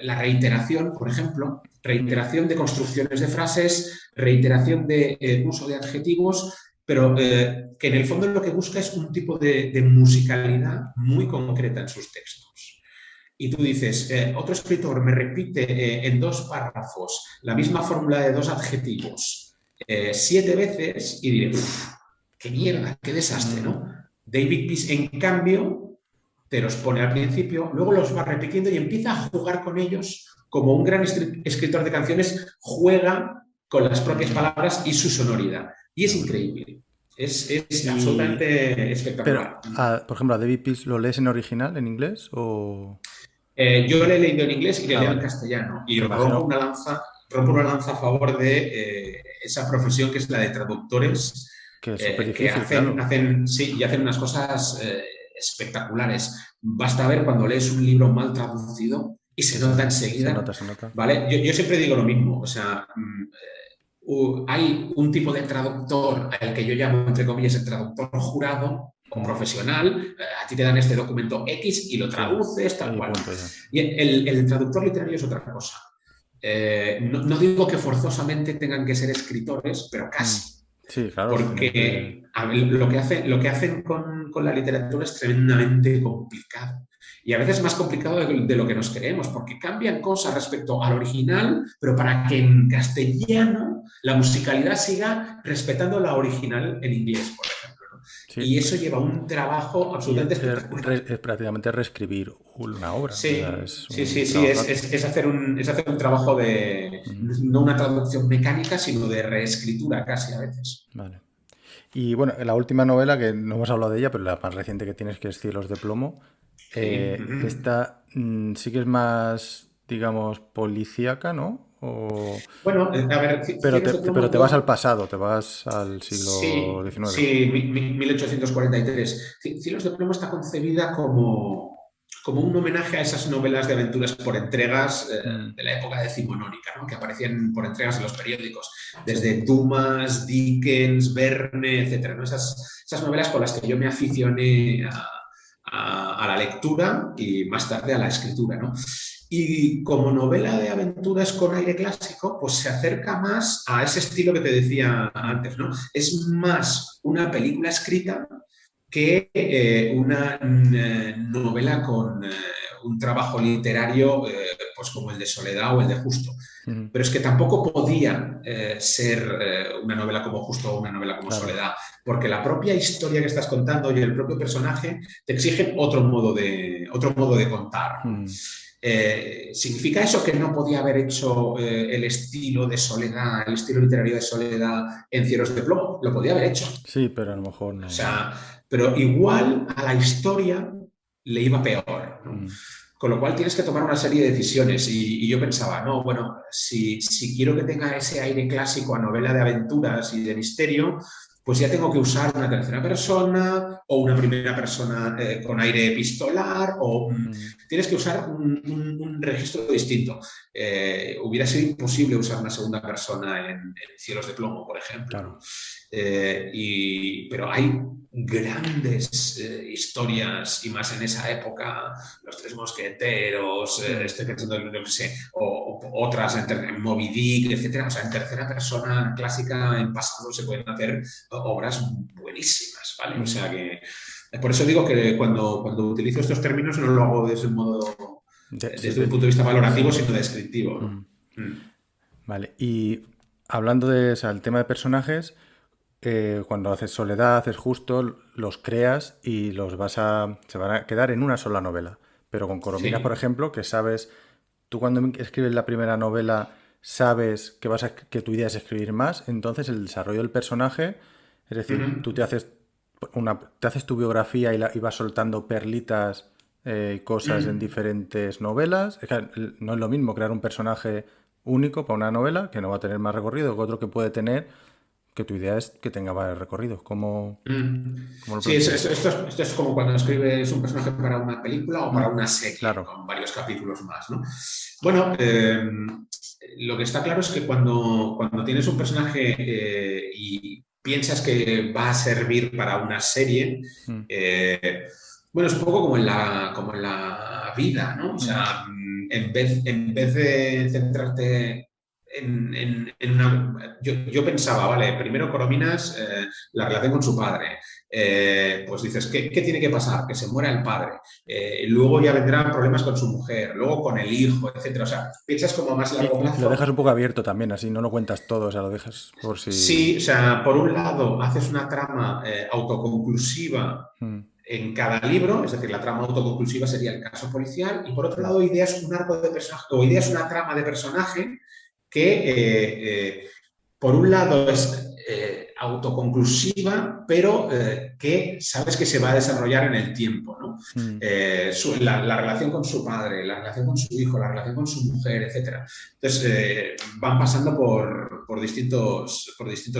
la reiteración, por ejemplo, Mm, reiteración de construcciones de frases, reiteración de uso de adjetivos, pero que en el fondo lo que busca es un tipo de musicalidad muy concreta en sus textos. Y tú dices, otro escritor me repite en 2 párrafos la misma fórmula de 2 adjetivos 7 veces y diré, qué mierda, qué desastre, mm, ¿no? David Peace, en cambio, te los pone al principio, luego los va repitiendo y empieza a jugar con ellos como un gran escritor de canciones juega con las propias mm, palabras y su sonoridad. Y es claro. increíble. Es Y, absolutamente pero, espectacular. por ejemplo, ¿a David Peace lo lees en original, en inglés? O... Yo le he leído en inglés y le Ah, leo en vale. castellano y Que imagino rompo una lanza a favor de esa profesión que es la de traductores que es súper que difícil, claro. sí, y hacen unas cosas espectaculares. Basta ver cuando lees un libro mal traducido y se Sí, sí. nota Se enseguida, nota, se nota. ¿vale? Yo siempre digo lo mismo, o sea, hay un tipo de traductor al que yo llamo, entre comillas, el traductor jurado o Mm, profesional. A ti te dan este documento X y lo sí. traduces, tal Y cual. punto ya. Y el traductor literario es otra cosa. no digo que forzosamente tengan que ser escritores, pero Mm. casi. Sí, claro, tienen que... Porque lo que hacen con la literatura es tremendamente complicado. Y a veces más complicado de lo que nos creemos, porque cambian cosas respecto al original, pero para que en castellano la musicalidad siga respetando la original en inglés, por ejemplo, ¿no? Sí, Y eso lleva un trabajo y absolutamente espectacular. es prácticamente reescribir una obra, o sea, Sí, es sí, un sí, sí, trabajazo. es hacer un trabajo de, Ujú. no una traducción mecánica, sino de reescritura casi a veces. Vale. Y bueno, la última novela, que no hemos hablado de ella, pero la más reciente que tienes, que es Cielos de Plomo, Sí. esta sí que es más, digamos, policíaca, ¿no? Bueno, a ver, Cielos de Pero Plomo, te vas al pasado, te vas al siglo sí, XIX. sí, 1843. Cielos de Plomo está concebida como un homenaje a esas novelas de aventuras por entregas Mm, de la época decimonónica, ¿no? Que aparecían por entregas en los periódicos, sí. desde Dumas, Dickens, Verne, etcétera, ¿no? Esas novelas con las que yo me aficioné a la lectura y más tarde a la escritura, ¿no? Y como novela de aventuras con aire clásico, pues se acerca más a ese estilo que te decía Mm, antes, ¿no? Es más una película escrita que una novela con un trabajo literario pues como el de Soledad o el de Justo. mm, Pero es que tampoco podía ser una novela como Justo o una novela como claro. Soledad, porque la propia historia que estás contando y el propio personaje te exigen otro modo de contar, ¿no? Mm. ¿Significa eso que no podía haber hecho el estilo de Soledad, el estilo literario de Soledad en Cielos de Plomo? Lo podía haber hecho. Sí, pero a lo mejor O no. sea, pero igual a la historia le iba peor, ¿no? Mm, Con lo cual tienes que tomar una serie de decisiones. Y yo pensaba, no, bueno, si quiero que tenga ese aire clásico a novela de aventuras y de misterio, pues ya tengo que usar una tercera persona o una primera persona con aire epistolar o mm, tienes que usar un registro distinto. Hubiera sido imposible usar una segunda persona en Cielos de Plomo, por ejemplo, claro. ¿no? Pero hay grandes historias, y más en esa época, Los Tres Mosqueteros, Mm, estoy pensando en, no sé, o otras, en Moby Dick, etcétera. O sea, en tercera persona clásica, en pasado, se pueden hacer obras buenísimas, ¿vale? O mm. sea que, por eso digo que cuando utilizo estos términos no lo hago desde un modo, Sí, desde un punto de vista sí. valorativo, sino descriptivo, ¿no? Mm. Mm. Vale. Y hablando de, o sea, el tema de personajes, cuando haces Soledad, haces Justo, los creas y se van a quedar en una sola novela. Pero con Corominas, por Sí. ejemplo, que sabes, tú cuando escribes la primera novela sabes que tu idea es escribir más, entonces el desarrollo del personaje, es decir, tú Ujú. te haces tu biografía y vas soltando perlitas, cosas en Mm. diferentes novelas. Es que no es lo mismo crear un personaje único para una novela, que no va a tener más recorrido, que otro que puede tener, que tu idea es que tenga varios recorridos. ¿Cómo lo Sí, planteas? esto es como cuando escribes un personaje para una película o para Mm, una serie, claro. con varios capítulos más, ¿no? Bueno, lo que está claro es que cuando tienes un personaje y piensas que va a servir para una serie, Mm, bueno, es un poco como en la vida, ¿no? O mm, sea, en vez de centrarte en una... Yo pensaba, vale, primero Corominas, la relación con su padre. Pues dices, ¿qué tiene que pasar? Que se muera el padre. Luego ya vendrán problemas con su mujer, luego con el hijo, etcétera. O sea, piensas como a más largo y lo dejas plazo. un poco abierto también, así no lo cuentas todo, o sea, lo dejas por si... Sí, o sea, por un lado haces una trama autoconclusiva Mm, en cada libro, es decir, la trama autoconclusiva sería el caso policial, y por otro mm, lado ideas un arco de personaje o ideas una trama de personaje que por un lado es autoconclusiva, pero que sabes que se va a desarrollar en el tiempo, ¿no? mm, La relación con su padre, la relación con su hijo, la relación con su mujer, etcétera. Entonces, van pasando por distintos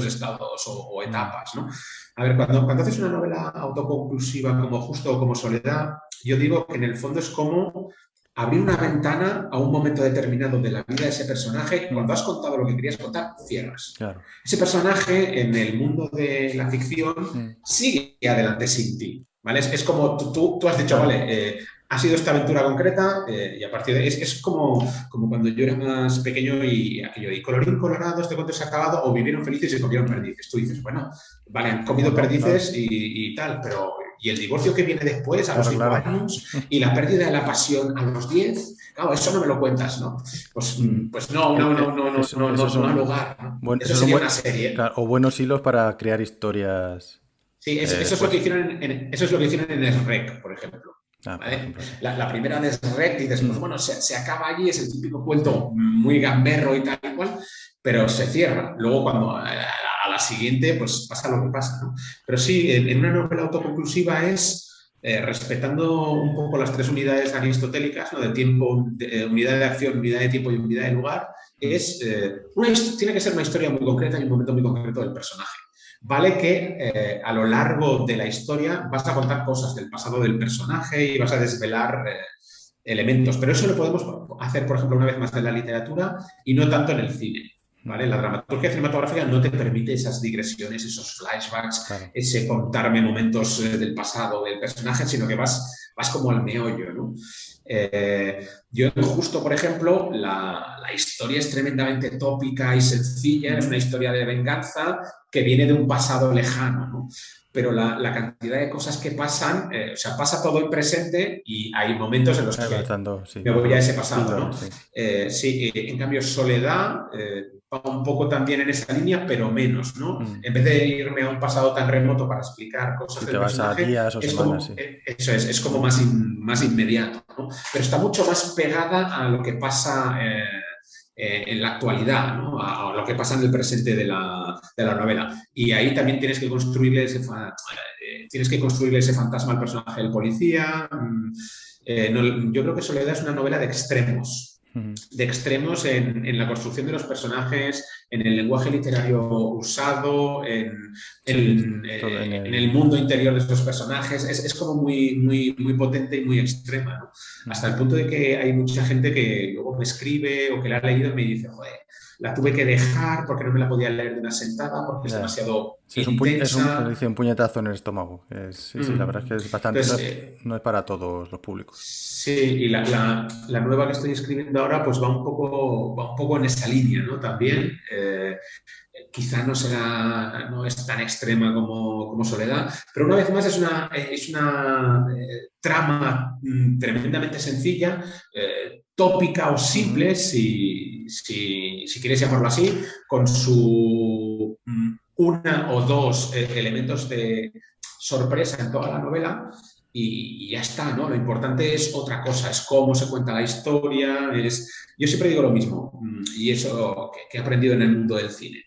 estados o mm, etapas, ¿no? A ver, cuando haces una novela autoconclusiva como Justo o como Soledad, yo digo que en el fondo es como abrir una ventana a un momento determinado de la vida de ese personaje. Cuando mm, has contado lo que querías contar, cierras. claro. Ese personaje en el mundo de la ficción Mm, sigue adelante sin ti. ¿Vale? Es como tú has dicho, claro. vale, ha sido esta aventura concreta y a partir de... Es como cuando yo era más pequeño y aquello, y colorín colorado, este cuento se ha acabado, o vivieron felices y comieron perdices. Tú dices, bueno, vale, han ¿Cómo comido no? Claro, perdices y tal, pero... Y el divorcio que viene después, a los claro, 5 claro. años, y la pérdida de la pasión a los 10, claro, eso no me lo cuentas, ¿no? Pues, Mm. pues no, no, no, no, no, no, Esos no, no ha son, lugar, ¿no? Eso esos son sería una serie. claro, o buenos hilos para crear historias Sí, eso es lo que después. hicieron eso es lo que hicieron en el REC, por ejemplo. Ah, por ¿Vale? ejemplo, sí. La primera de REC dices, pues Mm, bueno, se acaba allí, es el típico sí. cuento muy gamberro y tal y cual, pero se cierra. Luego, cuando a la siguiente, pues pasa lo que pasa, ¿no? Pero sí, en una novela autoconclusiva es respetando un poco las tres unidades aristotélicas, ¿no? De tiempo, unidad de acción, unidad de tiempo y unidad de lugar, Mm, tiene que ser una historia muy concreta y un momento muy concreto del personaje. Vale que a lo largo de la historia vas a contar cosas del pasado del personaje y vas a desvelar elementos, pero eso lo podemos hacer, por ejemplo, una vez más en la literatura y no tanto en el cine. ¿Vale? mm, La dramaturgia cinematográfica no te permite esas digresiones, esos flashbacks, claro. ese contarme momentos del pasado del personaje, sino que vas como al meollo, ¿no? Yo justo, por ejemplo, la historia es tremendamente tópica y sencilla, es una Ujú. historia de venganza que viene de un pasado lejano, ¿no? Pero la cantidad de cosas que pasan, o sea, pasa todo en presente y hay momentos en los Ahí va que dando, sí, me voy a ese pasado, ¿no? píldoras, sí. Sí, en cambio, Soledad va un poco también en esa línea, pero menos, ¿no? Mm. En vez de irme a un pasado tan remoto para explicar cosas Si del te vas a personaje, días o es semanas, como, sí. eso es como más inmediato, ¿no? Pero está mucho más pegada a lo que pasa en la actualidad, ¿no? A lo que pasa en el presente de la novela. Y ahí también tienes que construirle ese fantasma al personaje del policía. Yo creo que Soledad es una novela Ujú. de extremos en la construcción de los personajes, en el lenguaje literario usado, Sí, todo en en el el... mundo interior de estos personajes. Es como muy, muy, muy potente y muy extrema, ¿no? Mm. Hasta el punto de que hay mucha gente que luego me escribe o que la ha leído y me dice, joder, la tuve que dejar porque no me la podía leer de una sentada, porque es Ya. demasiado Sí, se intensa. dice un puñetazo en el estómago. Sí, sí, la verdad es que es bastante... No Entonces, es, no es para todos los públicos. sí, y la nueva que estoy escribiendo ahora pues va un poco en esa línea, ¿no? Ujú. También, quizá no es tan extrema como Soledad, pero una vez más es una trama tremendamente sencilla, tópica o Ujú. simple, si quieres llamarlo así, con su una o dos elementos de sorpresa en toda la novela y ya está, ¿no? Lo importante es otra cosa, es cómo se cuenta la historia, Yo siempre digo lo mismo, y eso que he aprendido en el mundo del cine.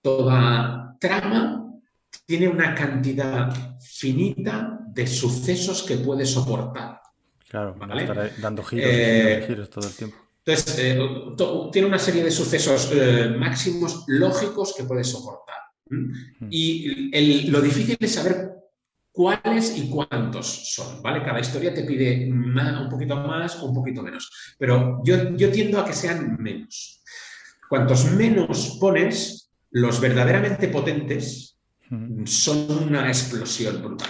Toda trama tiene una cantidad finita de sucesos que puede soportar, Claro, no estar ¿vale? ahí dando giros y Eh, giros todo el tiempo. entonces, tiene una serie de sucesos máximos lógicos que puede soportar. ¿Mm? Mm. Y lo difícil es saber cuáles y cuántos son, ¿vale? Cada historia te pide un poquito más o un poquito menos, pero yo tiendo a que sean menos. Cuantos menos pones, los verdaderamente potentes Ujú. son una explosión brutal.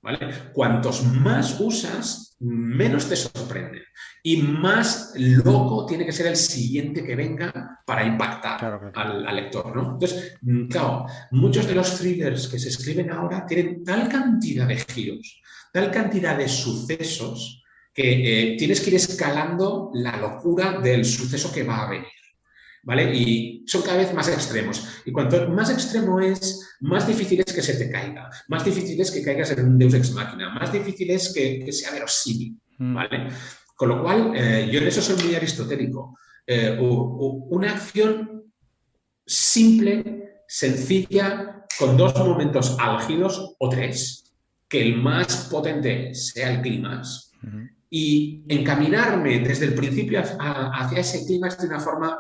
¿Vale? Cuantos más usas, menos te sorprenden. Y más loco tiene que ser el siguiente que venga para impactar Claro, claro. al lector. ¿No? Entonces, claro, muchos de los thrillers que se escriben ahora tienen tal cantidad de giros, tal cantidad de sucesos, que tienes que ir escalando la locura del suceso que va a venir. ¿Vale? Y son cada vez más extremos. Y cuanto más extremo es, más difícil es que se te caiga, más difícil es que caigas en un deus ex machina, más difícil es que sea verosímil, Mm. ¿vale? Con lo cual, yo en eso soy muy aristotélico. Una acción simple, sencilla, con dos momentos álgidos o tres, que el más potente sea el clímax, Ujú. y encaminarme desde el principio hacia ese clímax de una forma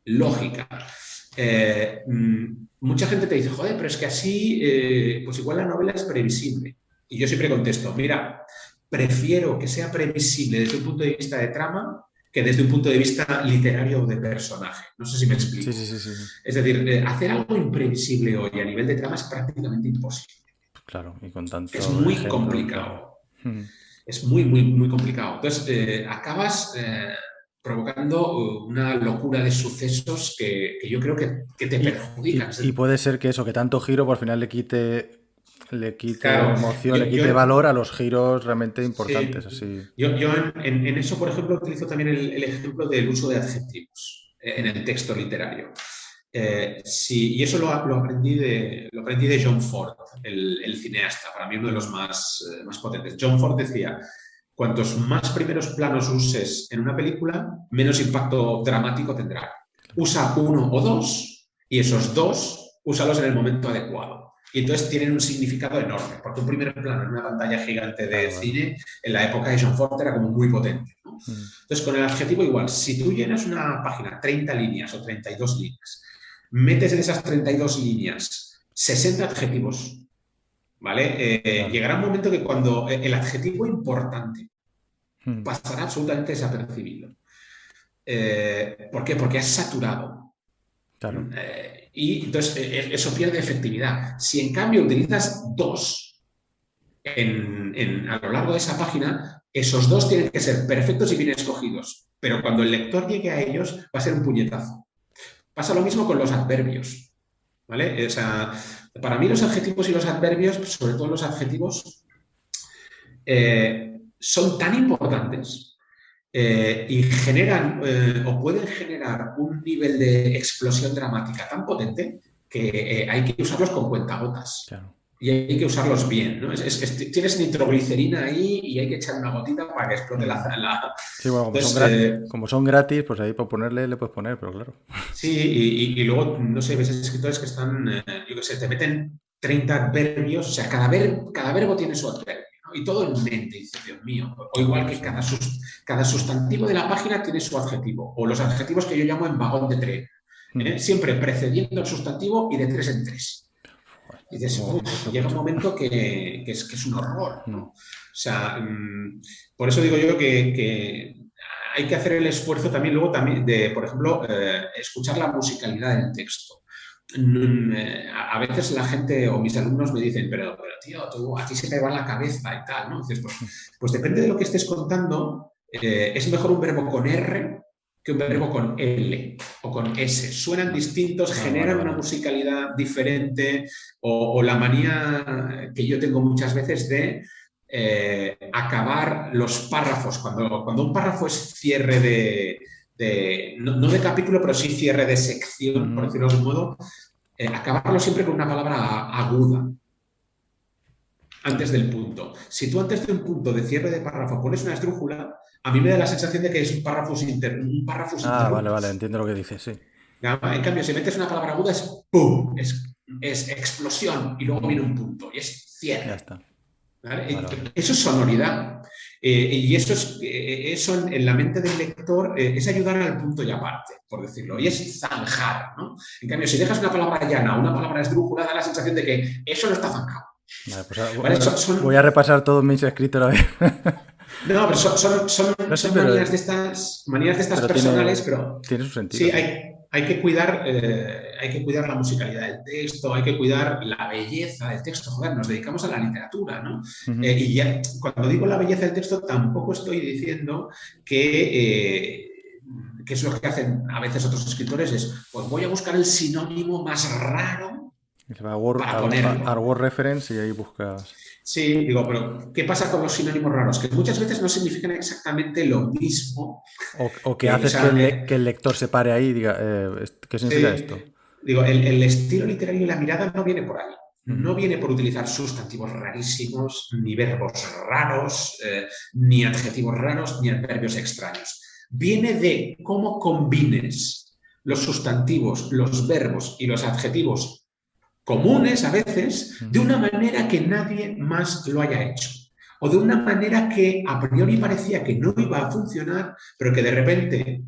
lógica. Mucha gente te dice, joder, pero es que así, pues igual la novela es previsible. Y yo siempre contesto, mira, prefiero que sea previsible desde un punto de vista de trama que desde un punto de vista literario o de personaje. No sé si me Mm. Sí, sí, explico. sí, sí, sí. Es decir, hacer algo imprevisible hoy a nivel de trama es prácticamente imposible. Claro, y con Es tanto muy ejemplo, claro. complicado. Ujú. es muy, muy, muy complicado. Entonces, acabas provocando una locura de sucesos que yo creo que te perjudican. Y puede ser que eso, que tanto giro, por final le quite Claro, emoción, yo, le yo quite valor a los giros realmente importantes, sí, así. yo en eso, por ejemplo, utilizo también el ejemplo del uso de adjetivos en el texto literario. Sí, y eso lo aprendí de John Ford, el cineasta, para mí uno de los más potentes. John Ford decía, cuantos más primeros planos uses en una película, menos impacto dramático tendrá. Usa uno o dos y esos dos úsalos en el momento adecuado. Y entonces tienen un significado enorme, porque un primer plano en una pantalla gigante de Claro, claro. cine, en la época de John Ford era como muy potente, ¿no? Entonces, con el adjetivo igual, si tú llenas una página 30 líneas o 32 líneas, metes en esas 32 líneas 60 adjetivos, ¿vale? Claro. Llegará un momento que cuando el adjetivo importante Mm, pasará absolutamente desapercibido. ¿Por qué? Porque has saturado. claro. Y entonces eso pierde efectividad. Si en cambio utilizas dos a lo largo de esa página, esos dos tienen que ser perfectos y bien escogidos. Pero cuando el lector llegue a ellos, va a ser un puñetazo. Pasa lo mismo con los adverbios. ¿Vale? O sea, para mí los adjetivos y los adverbios, sobre todo los adjetivos, son tan importantes y generan o pueden generar un nivel de explosión dramática tan potente que hay que usarlos con cuentagotas. Claro. Y hay que usarlos bien, ¿no? Tienes nitroglicerina ahí y hay que echar una gotita para que explote Mm. la... Sí, bueno, Entonces, como son gratis, pues ahí por ponerle le puedes poner, pero claro. sí, y luego, no sé, ves escritores que están, yo qué sé, te meten 30 adverbios, o sea, cada verbo tiene su adverbio, ¿no? Y todo en mente, dice, Dios mío. O No, igual no, que eso. cada sustantivo de la página tiene su adjetivo, o los adjetivos que yo llamo en vagón de tren, Mm. siempre precediendo el sustantivo y de tres en tres. Joder, Y dices, mucho, llega un mucho. momento que es un horror, ¿no? Mm. O sea, por eso digo yo que hay que hacer el esfuerzo también luego también de, por ejemplo, escuchar la musicalidad del texto. A veces la gente o mis alumnos me dicen, pero tío, a ti se te va la cabeza y tal, ¿no? Dices, pues depende de lo que estés contando, es mejor un verbo con R que un Mm. verbo con L o con S. Suenan distintos, Ah, vale, generan una vale. musicalidad diferente o la manía que yo tengo muchas veces de acabar los párrafos. Cuando un párrafo es cierre no de capítulo, pero sí cierre de sección, por Ujú. decirlo de algún modo, acabarlo siempre con una palabra aguda antes del punto. Si tú antes de un punto de cierre de párrafo pones una esdrújula, a mí me da la sensación de que es un párrafo Ah, vale, vale, interruptus. entiendo lo que dices, sí. En cambio, si metes una palabra aguda es ¡pum! Es explosión y luego Mm. viene un punto y es Ya cierre. está. ¿Vale? Vale, vale. Eso es sonoridad. Y eso en la mente del lector es ayudar al punto y aparte, por decirlo, y Mm. es zanjar, ¿no? En cambio, si dejas una palabra llana, una palabra esdrújula, da la sensación de que eso no está zanjado. Vale, pues ¿Vale? voy a repasar todos mis escritos a ver. No, pero No, sí, son manías de estas pero personales, pero tiene su sentido, sí, sí. hay que cuidar la musicalidad del texto, hay que cuidar la belleza del texto. Joder, nos dedicamos a la literatura, ¿no? Ujú. Y ya, cuando digo la belleza del texto, tampoco estoy diciendo que es lo que hacen a veces otros escritores, es, pues voy a buscar el sinónimo más raro Y se va a para ponerlo. Word Reference y ahí buscas. Sí, digo, pero ¿qué pasa con los sinónimos raros? Que muchas veces no significan exactamente lo mismo. O que O haces sea, que el lector se pare ahí y diga, ¿qué significa sí, esto? digo, el estilo literario y la mirada no viene por ahí. Ujú. No viene por utilizar sustantivos rarísimos, ni verbos raros, ni adjetivos raros, ni adverbios extraños. Viene de cómo combines los sustantivos, los verbos y los adjetivos comunes a veces de Ujú. una manera que nadie más lo haya hecho. O de una manera que a priori parecía que no iba a funcionar, pero que de repente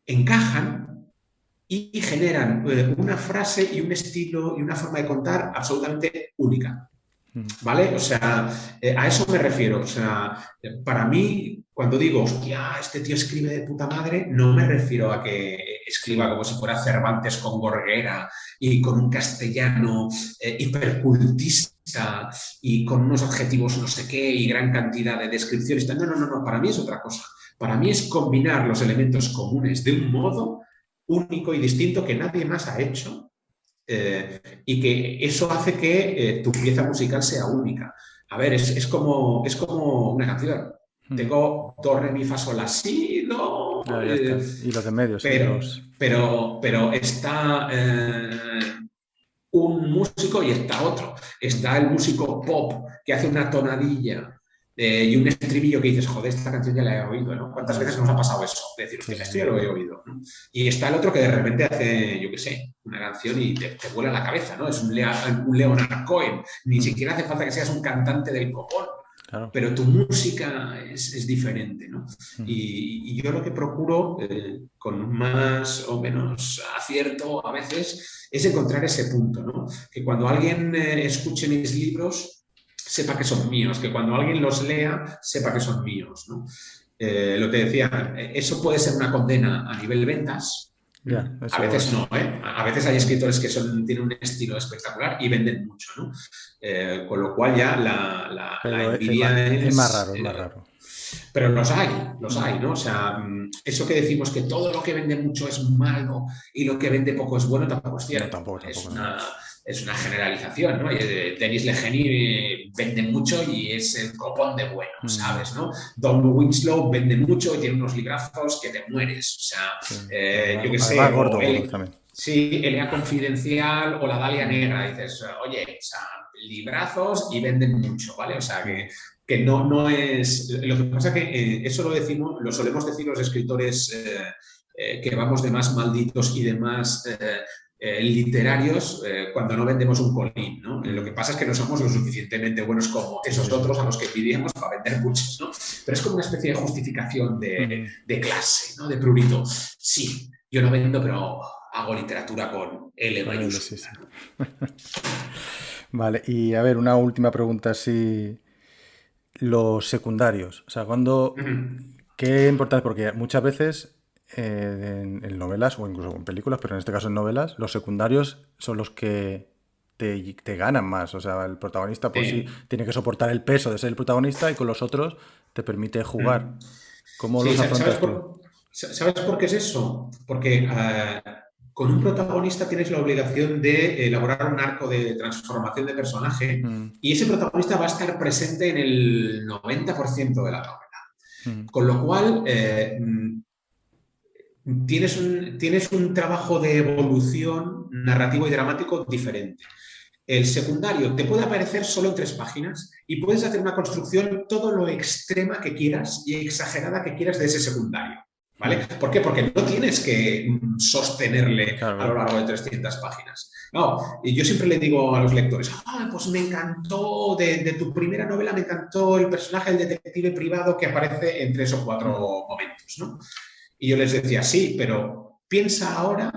encajan y generan una frase y un estilo y una forma de contar absolutamente única. Ujú. ¿Vale? O sea, a eso me refiero. O sea, para mí, cuando digo, hostia, este tío escribe de puta madre, no me refiero a que escriba Sí, como si fuera Cervantes con gorguera y con un castellano hipercultista y con unos adjetivos no sé qué y gran cantidad de descripciones. No, para mí es otra cosa. Para mí es combinar los elementos comunes de un modo único y distinto que nadie más ha hecho, y que eso hace que tu pieza musical sea única. A ver, es como una canción. Tengo do, re, mi, fa, sol, la, si, do. Ya está. Y los de medio, sí. Pero está un músico y está otro. Está el músico pop que hace una tonadilla y un estribillo que dices, joder, esta canción ya la he oído, ¿no? ¿Cuántas veces nos ha pasado eso? Es decir, que esto ya lo he oído, ¿no? Y está el otro que de repente hace, yo qué sé, una canción y te vuela la cabeza, ¿no? Es un Leonard Cohen. Ni siquiera hace falta que seas un cantante del copón. Claro. Pero tu música es diferente, ¿no? Y yo lo que procuro, con más o menos acierto a veces, es encontrar ese punto, ¿no? Que cuando alguien escuche mis libros, sepa que son míos, que cuando alguien los lea, sepa que son míos, ¿no? Lo que decía, eso puede ser una condena a nivel ventas. A veces no, ¿eh? A veces hay escritores que tienen un estilo espectacular y venden mucho, ¿no? Con lo cual ya la envidia es más raro, es más raro. Pero los hay, ¿no? O sea, eso que decimos que todo lo que vende mucho es malo y lo que vende poco es bueno, tampoco es cierto. No, tampoco, es una generalización, ¿no? Denis Legeny vende mucho y es el copón de bueno, ¿sabes? ¿no? Don Winslow vende mucho y tiene unos librazos que te mueres. O sea, yo qué sé. Gordo también. Sí, Elea Confidencial o la Dalia Negra. Dices, oye, o sea, librazos y venden mucho, ¿vale? O sea, que no es... Lo que pasa que eso lo solemos decir los escritores que vamos de más malditos y de más literarios cuando no vendemos un colín, ¿no? Lo que pasa es que no somos lo suficientemente buenos como esos otros a los que pidíamos para vender muchos, ¿no? Pero es como una especie de justificación de clase, ¿no? De prurito. Sí, yo no vendo, pero hago literatura con L mayúscula. Sí. Vale, y a ver, una última pregunta así. Los secundarios, o sea, ¿qué importancia? Porque muchas veces en novelas o incluso en películas, pero en este caso en novelas, los secundarios son los que te ganan más. O sea, el protagonista pues sí tiene que soportar el peso de ser el protagonista y con los otros te permite jugar. ¿Cómo los afrontas tú? ¿Sabes por qué es eso? Porque con un protagonista tienes la obligación de elaborar un arco de transformación de personaje y ese protagonista va a estar presente en el 90% de la novela. Con lo cual, tienes un trabajo de evolución narrativo y dramático diferente. El secundario te puede aparecer solo en 3 páginas y puedes hacer una construcción todo lo extrema que quieras y exagerada que quieras de ese secundario. ¿Vale? ¿Por qué? Porque no tienes que sostenerle a lo largo de 300 páginas. No, y yo siempre le digo a los lectores, pues me encantó, de tu primera novela me encantó el personaje del detective privado que aparece en 3 o 4 momentos, ¿no? Y yo les decía, sí, pero piensa ahora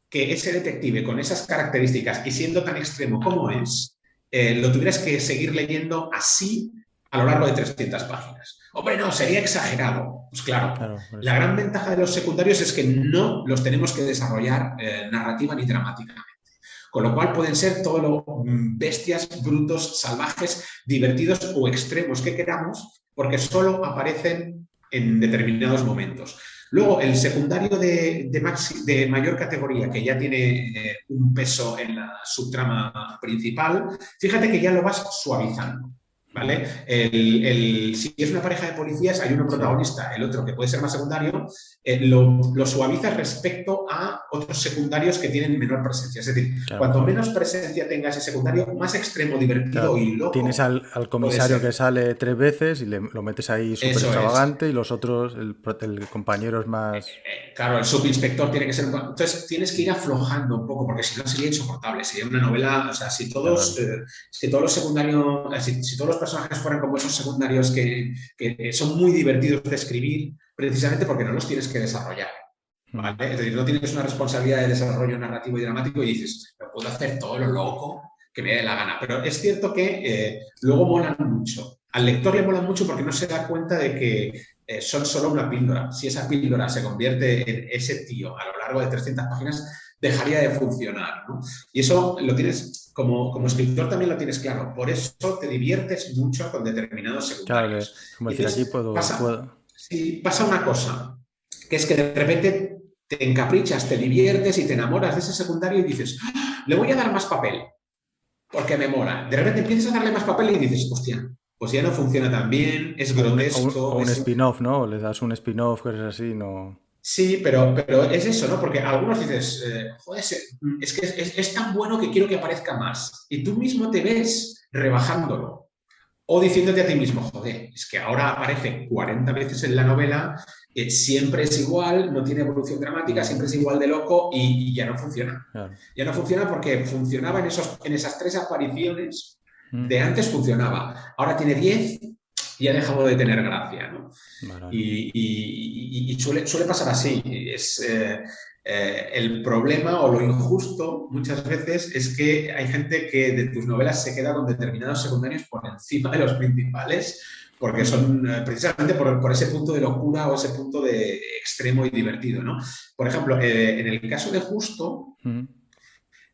que ese detective con esas características y siendo tan extremo como es, lo tuvieras que seguir leyendo así a lo largo de 300 páginas. Hombre, no, sería exagerado. Pues claro, la gran ventaja de los secundarios es que no los tenemos que desarrollar narrativa ni dramáticamente. Con lo cual pueden ser todo lo bestias, brutos, salvajes, divertidos o extremos que queramos, porque solo aparecen en determinados momentos. Luego, el secundario de mayor categoría, que ya tiene un peso en la subtrama principal, fíjate que ya lo vas suavizando. ¿Vale? Si es una pareja de policías, hay uno protagonista, el otro que puede ser más secundario, lo suavizas respecto a otros secundarios que tienen menor presencia. Es decir, cuanto menos presencia tenga ese secundario, más extremo, divertido y loco. Tienes al comisario que sale 3 veces y lo metes ahí súper extravagante y los otros, el compañero es más... Claro, el subinspector tiene que ser... Entonces tienes que ir aflojando un poco, porque si no sería insoportable. Sería una novela, o sea, si todos los secundarios, si todos los personajes fueran como esos secundarios que son muy divertidos de escribir, precisamente porque no los tienes que desarrollar. ¿Vale? Es decir, no tienes una responsabilidad de desarrollo narrativo y dramático y dices, pero puedo hacer todo lo loco que me dé la gana. Pero es cierto que luego molan mucho. Al lector le molan mucho porque no se da cuenta de que son solo una píldora. Si esa píldora se convierte en ese tío a lo largo de 300 páginas, dejaría de funcionar, ¿no? Y eso lo tienes, como escritor también lo tienes claro. Por eso te diviertes mucho con determinados Claro, secundarios. como Y decir, aquí entonces puedo. sí, pasa una cosa, que es que de repente te encaprichas, te diviertes y te enamoras de ese secundario y dices, "Ah, le voy a dar más papel porque me mola". De repente empiezas a darle más papel y dices, hostia, pues ya no funciona tan bien, es O grotesco, un es... spin-off, ¿no? O le das un spin-off, cosas así, no. Sí, pero es eso, ¿no? Porque algunos dices, joder, es que es tan bueno que quiero que aparezca más. Y tú mismo te ves rebajándolo. O diciéndote a ti mismo, joder, es que ahora aparece 40 veces en la novela, siempre es igual, no tiene evolución dramática, siempre es igual de loco y ya no funciona. Claro. Ya no funciona porque funcionaba en esas 3 apariciones, Mm, de antes funcionaba. Ahora tiene 10 y ha dejado de tener gracia, ¿no? vale, vale. Y suele pasar así. El problema o lo injusto muchas veces es que hay gente que de tus novelas se queda con determinados secundarios por encima de los principales, porque Mm, son precisamente por ese punto de locura o ese punto de extremo y divertido, ¿no? Por ejemplo, en el caso de Justo, mm,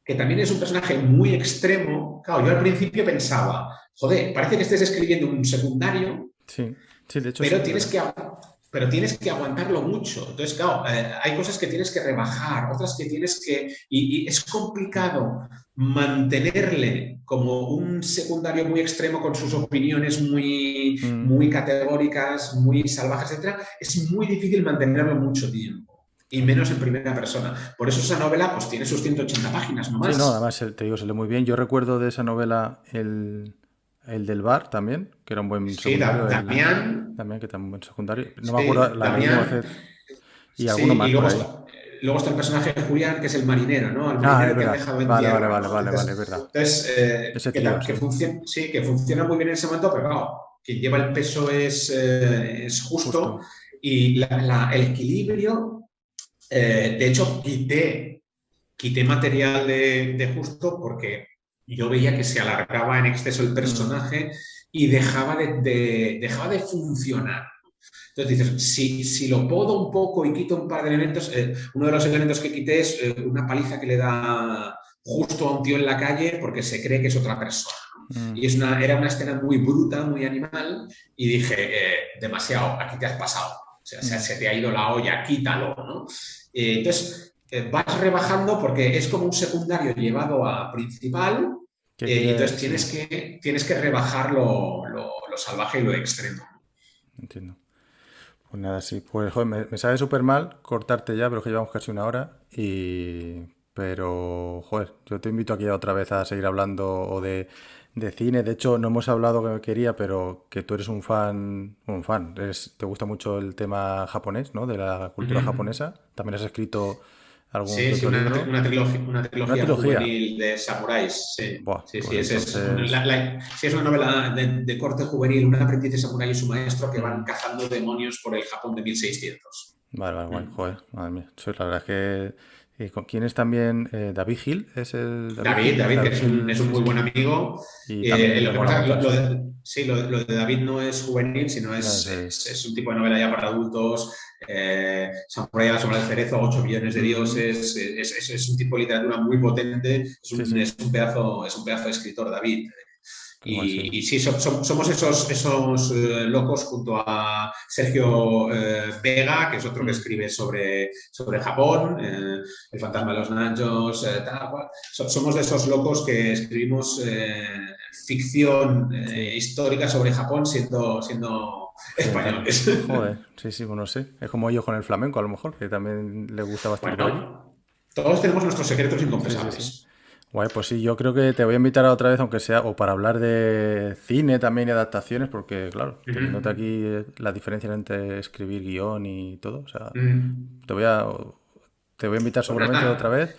que también es un personaje muy extremo, claro, yo al principio pensaba, joder, parece que estés escribiendo un secundario, sí, sí, de hecho sí, pero es verdad. pero tienes que aguantarlo mucho. Entonces, claro, hay cosas que tienes que rebajar, otras que tienes que... Y es Mm, complicado mantenerle como un secundario muy extremo con sus opiniones muy, mm, muy categóricas, muy salvajes, etcétera. Es muy difícil mantenerlo mucho tiempo. Y claro. menos en primera persona. Por eso esa novela pues tiene sus 180 páginas, no Sí, no, más. además te digo, se lee muy bien. Yo recuerdo de esa novela el del bar también, que era un buen Sí, secundario, el Damián, también, que también un buen secundario. No me acuerdo, sí, la leí como Damián, hace... Y alguno sí, y más por ahí. luego está el personaje de Julián, que es el marinero, ¿no? El Ah, es marinero que han verdad. dejado en Vale, vale, tierra, vale, ¿no? vale, vale, es verdad. Entonces Ese trío, sí. sí, que funciona muy bien en ese momento, pero claro, quien lleva el peso es justo Justo. y el equilibrio, de hecho, quité material de justo porque yo veía que se alargaba en exceso el Mm, personaje y dejaba de funcionar. Entonces dices, si lo podo un poco y quito un par de elementos, uno de los elementos que quité es una paliza que le da justo a un tío en la calle porque se cree que es otra persona. ¿No? mm, Y era una escena muy bruta, muy animal, y dije, demasiado, aquí te has pasado. O sea, mm. se te ha ido la olla, quítalo, ¿no? Entonces, vas rebajando porque es como un secundario llevado a principal, ¿Qué y entonces quiere? Sí, tienes que rebajar lo salvaje y lo extremo. entiendo. Pues nada, sí. Pues joder, me sabe súper mal cortarte ya, pero que llevamos casi una hora. Pero, joder, yo te invito aquí otra vez a seguir hablando o de cine. De hecho, no hemos hablado que quería, pero que tú eres un fan. Te gusta mucho el tema japonés, ¿no? De la Uh cultura -huh. japonesa. También has escrito algún que Sí, sí, otro libro. una Una trilogía trilogía. juvenil de samuráis. Sí, Buah, sí, sí, pues entonces... sí, es una novela de corte juvenil, un aprendiz de samurái y su maestro que van mm, cazando demonios por el Japón de 1600. vale, vale, guay. Mm. Joder, madre mía. Sí, la verdad es que... ¿con quién es también? David Hill, ¿es el David Hill? David, que David Hill, es un sí, muy sí. buen amigo. Y también Lo me que mola un pasa es que montón, sí. sí, lo de David no es juvenil, sino No, es... es un tipo de novela ya para adultos. Samurai a la sombra del cerezo, 8 millones de mm, dioses. Es un tipo de literatura muy potente. sí, sí. Es un pedazo de escritor, David. Qué guay, sí. Y sí, somos esos locos junto a Sergio Vega, que es otro que Mm, escribe sobre Japón, El fantasma de los Nanjos, tal cual. Somos de esos locos que escribimos ficción sí. histórica sobre Japón siendo Occidental. españoles. Joder, sí, sí, bueno, sí. Es como yo con el flamenco, a lo mejor, que también le gusta bastante por aquí. Bueno, todos tenemos nuestros secretos Sí, sí, sí. inconfesables. Guay, pues sí, yo creo que te voy a invitar a otra vez, aunque sea, o para hablar de cine también y adaptaciones, porque claro, Uh teniéndote -huh. aquí la diferencia entre escribir guión y todo, o sea, Uh -huh. te voy a, te voy a invitar Pues seguramente otra nada, vez.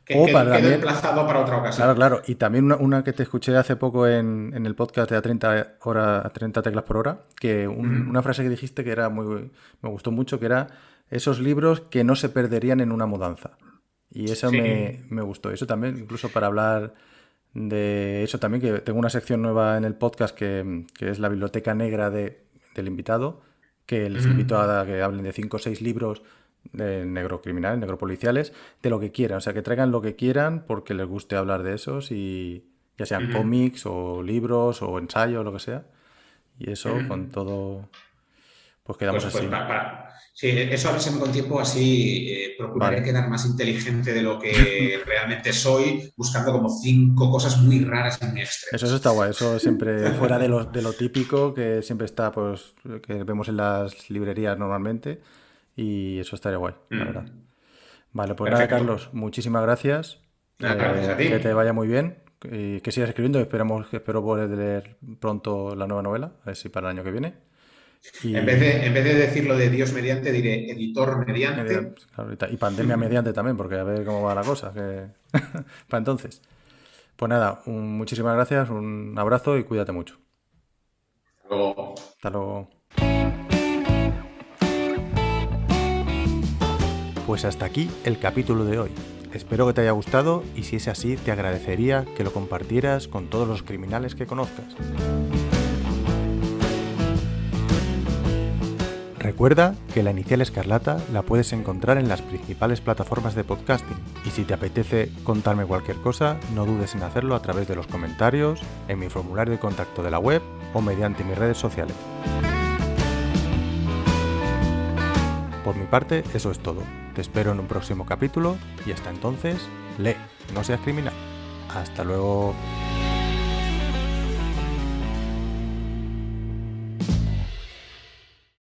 O para quedo también, emplazado para otra ocasión. claro, claro, y también una que te escuché hace poco en el podcast de a 30 teclas por hora, que Uh -huh. una frase que dijiste que era muy, me gustó mucho, que era esos libros que no se perderían en una mudanza. Y eso Sí. me gustó. Eso también, incluso para hablar de eso también, que tengo una sección nueva en el podcast que es la biblioteca negra del invitado, que les invito Mm, a que hablen de 5 o 6 libros negrocriminales, negropoliciales, de lo que quieran. O sea, que traigan lo que quieran porque les guste hablar de esos, y ya sean cómics o libros o ensayos o lo que sea. Y eso con todo, pues quedamos así. Sí, eso avísame con tiempo, así procuraré Vale. quedar más inteligente de lo que realmente soy, buscando como 5 cosas muy raras y muy Eso extremas. está guay, eso siempre fuera de lo típico que siempre está, pues, que vemos en las librerías normalmente, y eso estaría guay, la verdad. Vale, pues nada, Perfecto. Carlos, muchísimas gracias, Gracias a que te ti. vaya muy bien, y que sigas escribiendo, espero poder leer pronto la nueva novela, a ver si para el año que viene. Y, En vez de decirlo de Dios mediante, diré editor mediante. claro, y pandemia mediante también, porque a ver cómo va la cosa, que para entonces. Pues nada, muchísimas gracias, un abrazo y cuídate mucho. Luego. Hasta luego. Pues hasta aquí el capítulo de hoy. Espero que te haya gustado, y si es así, te agradecería que lo compartieras con todos los criminales que conozcas. Recuerda que La Inicial Escarlata la puedes encontrar en las principales plataformas de podcasting, y si te apetece contarme cualquier cosa, no dudes en hacerlo a través de los comentarios, en mi formulario de contacto de la web o mediante mis redes sociales. Por mi parte, eso es todo. Te espero en un próximo capítulo, y hasta entonces, lee, no seas criminal. Hasta luego.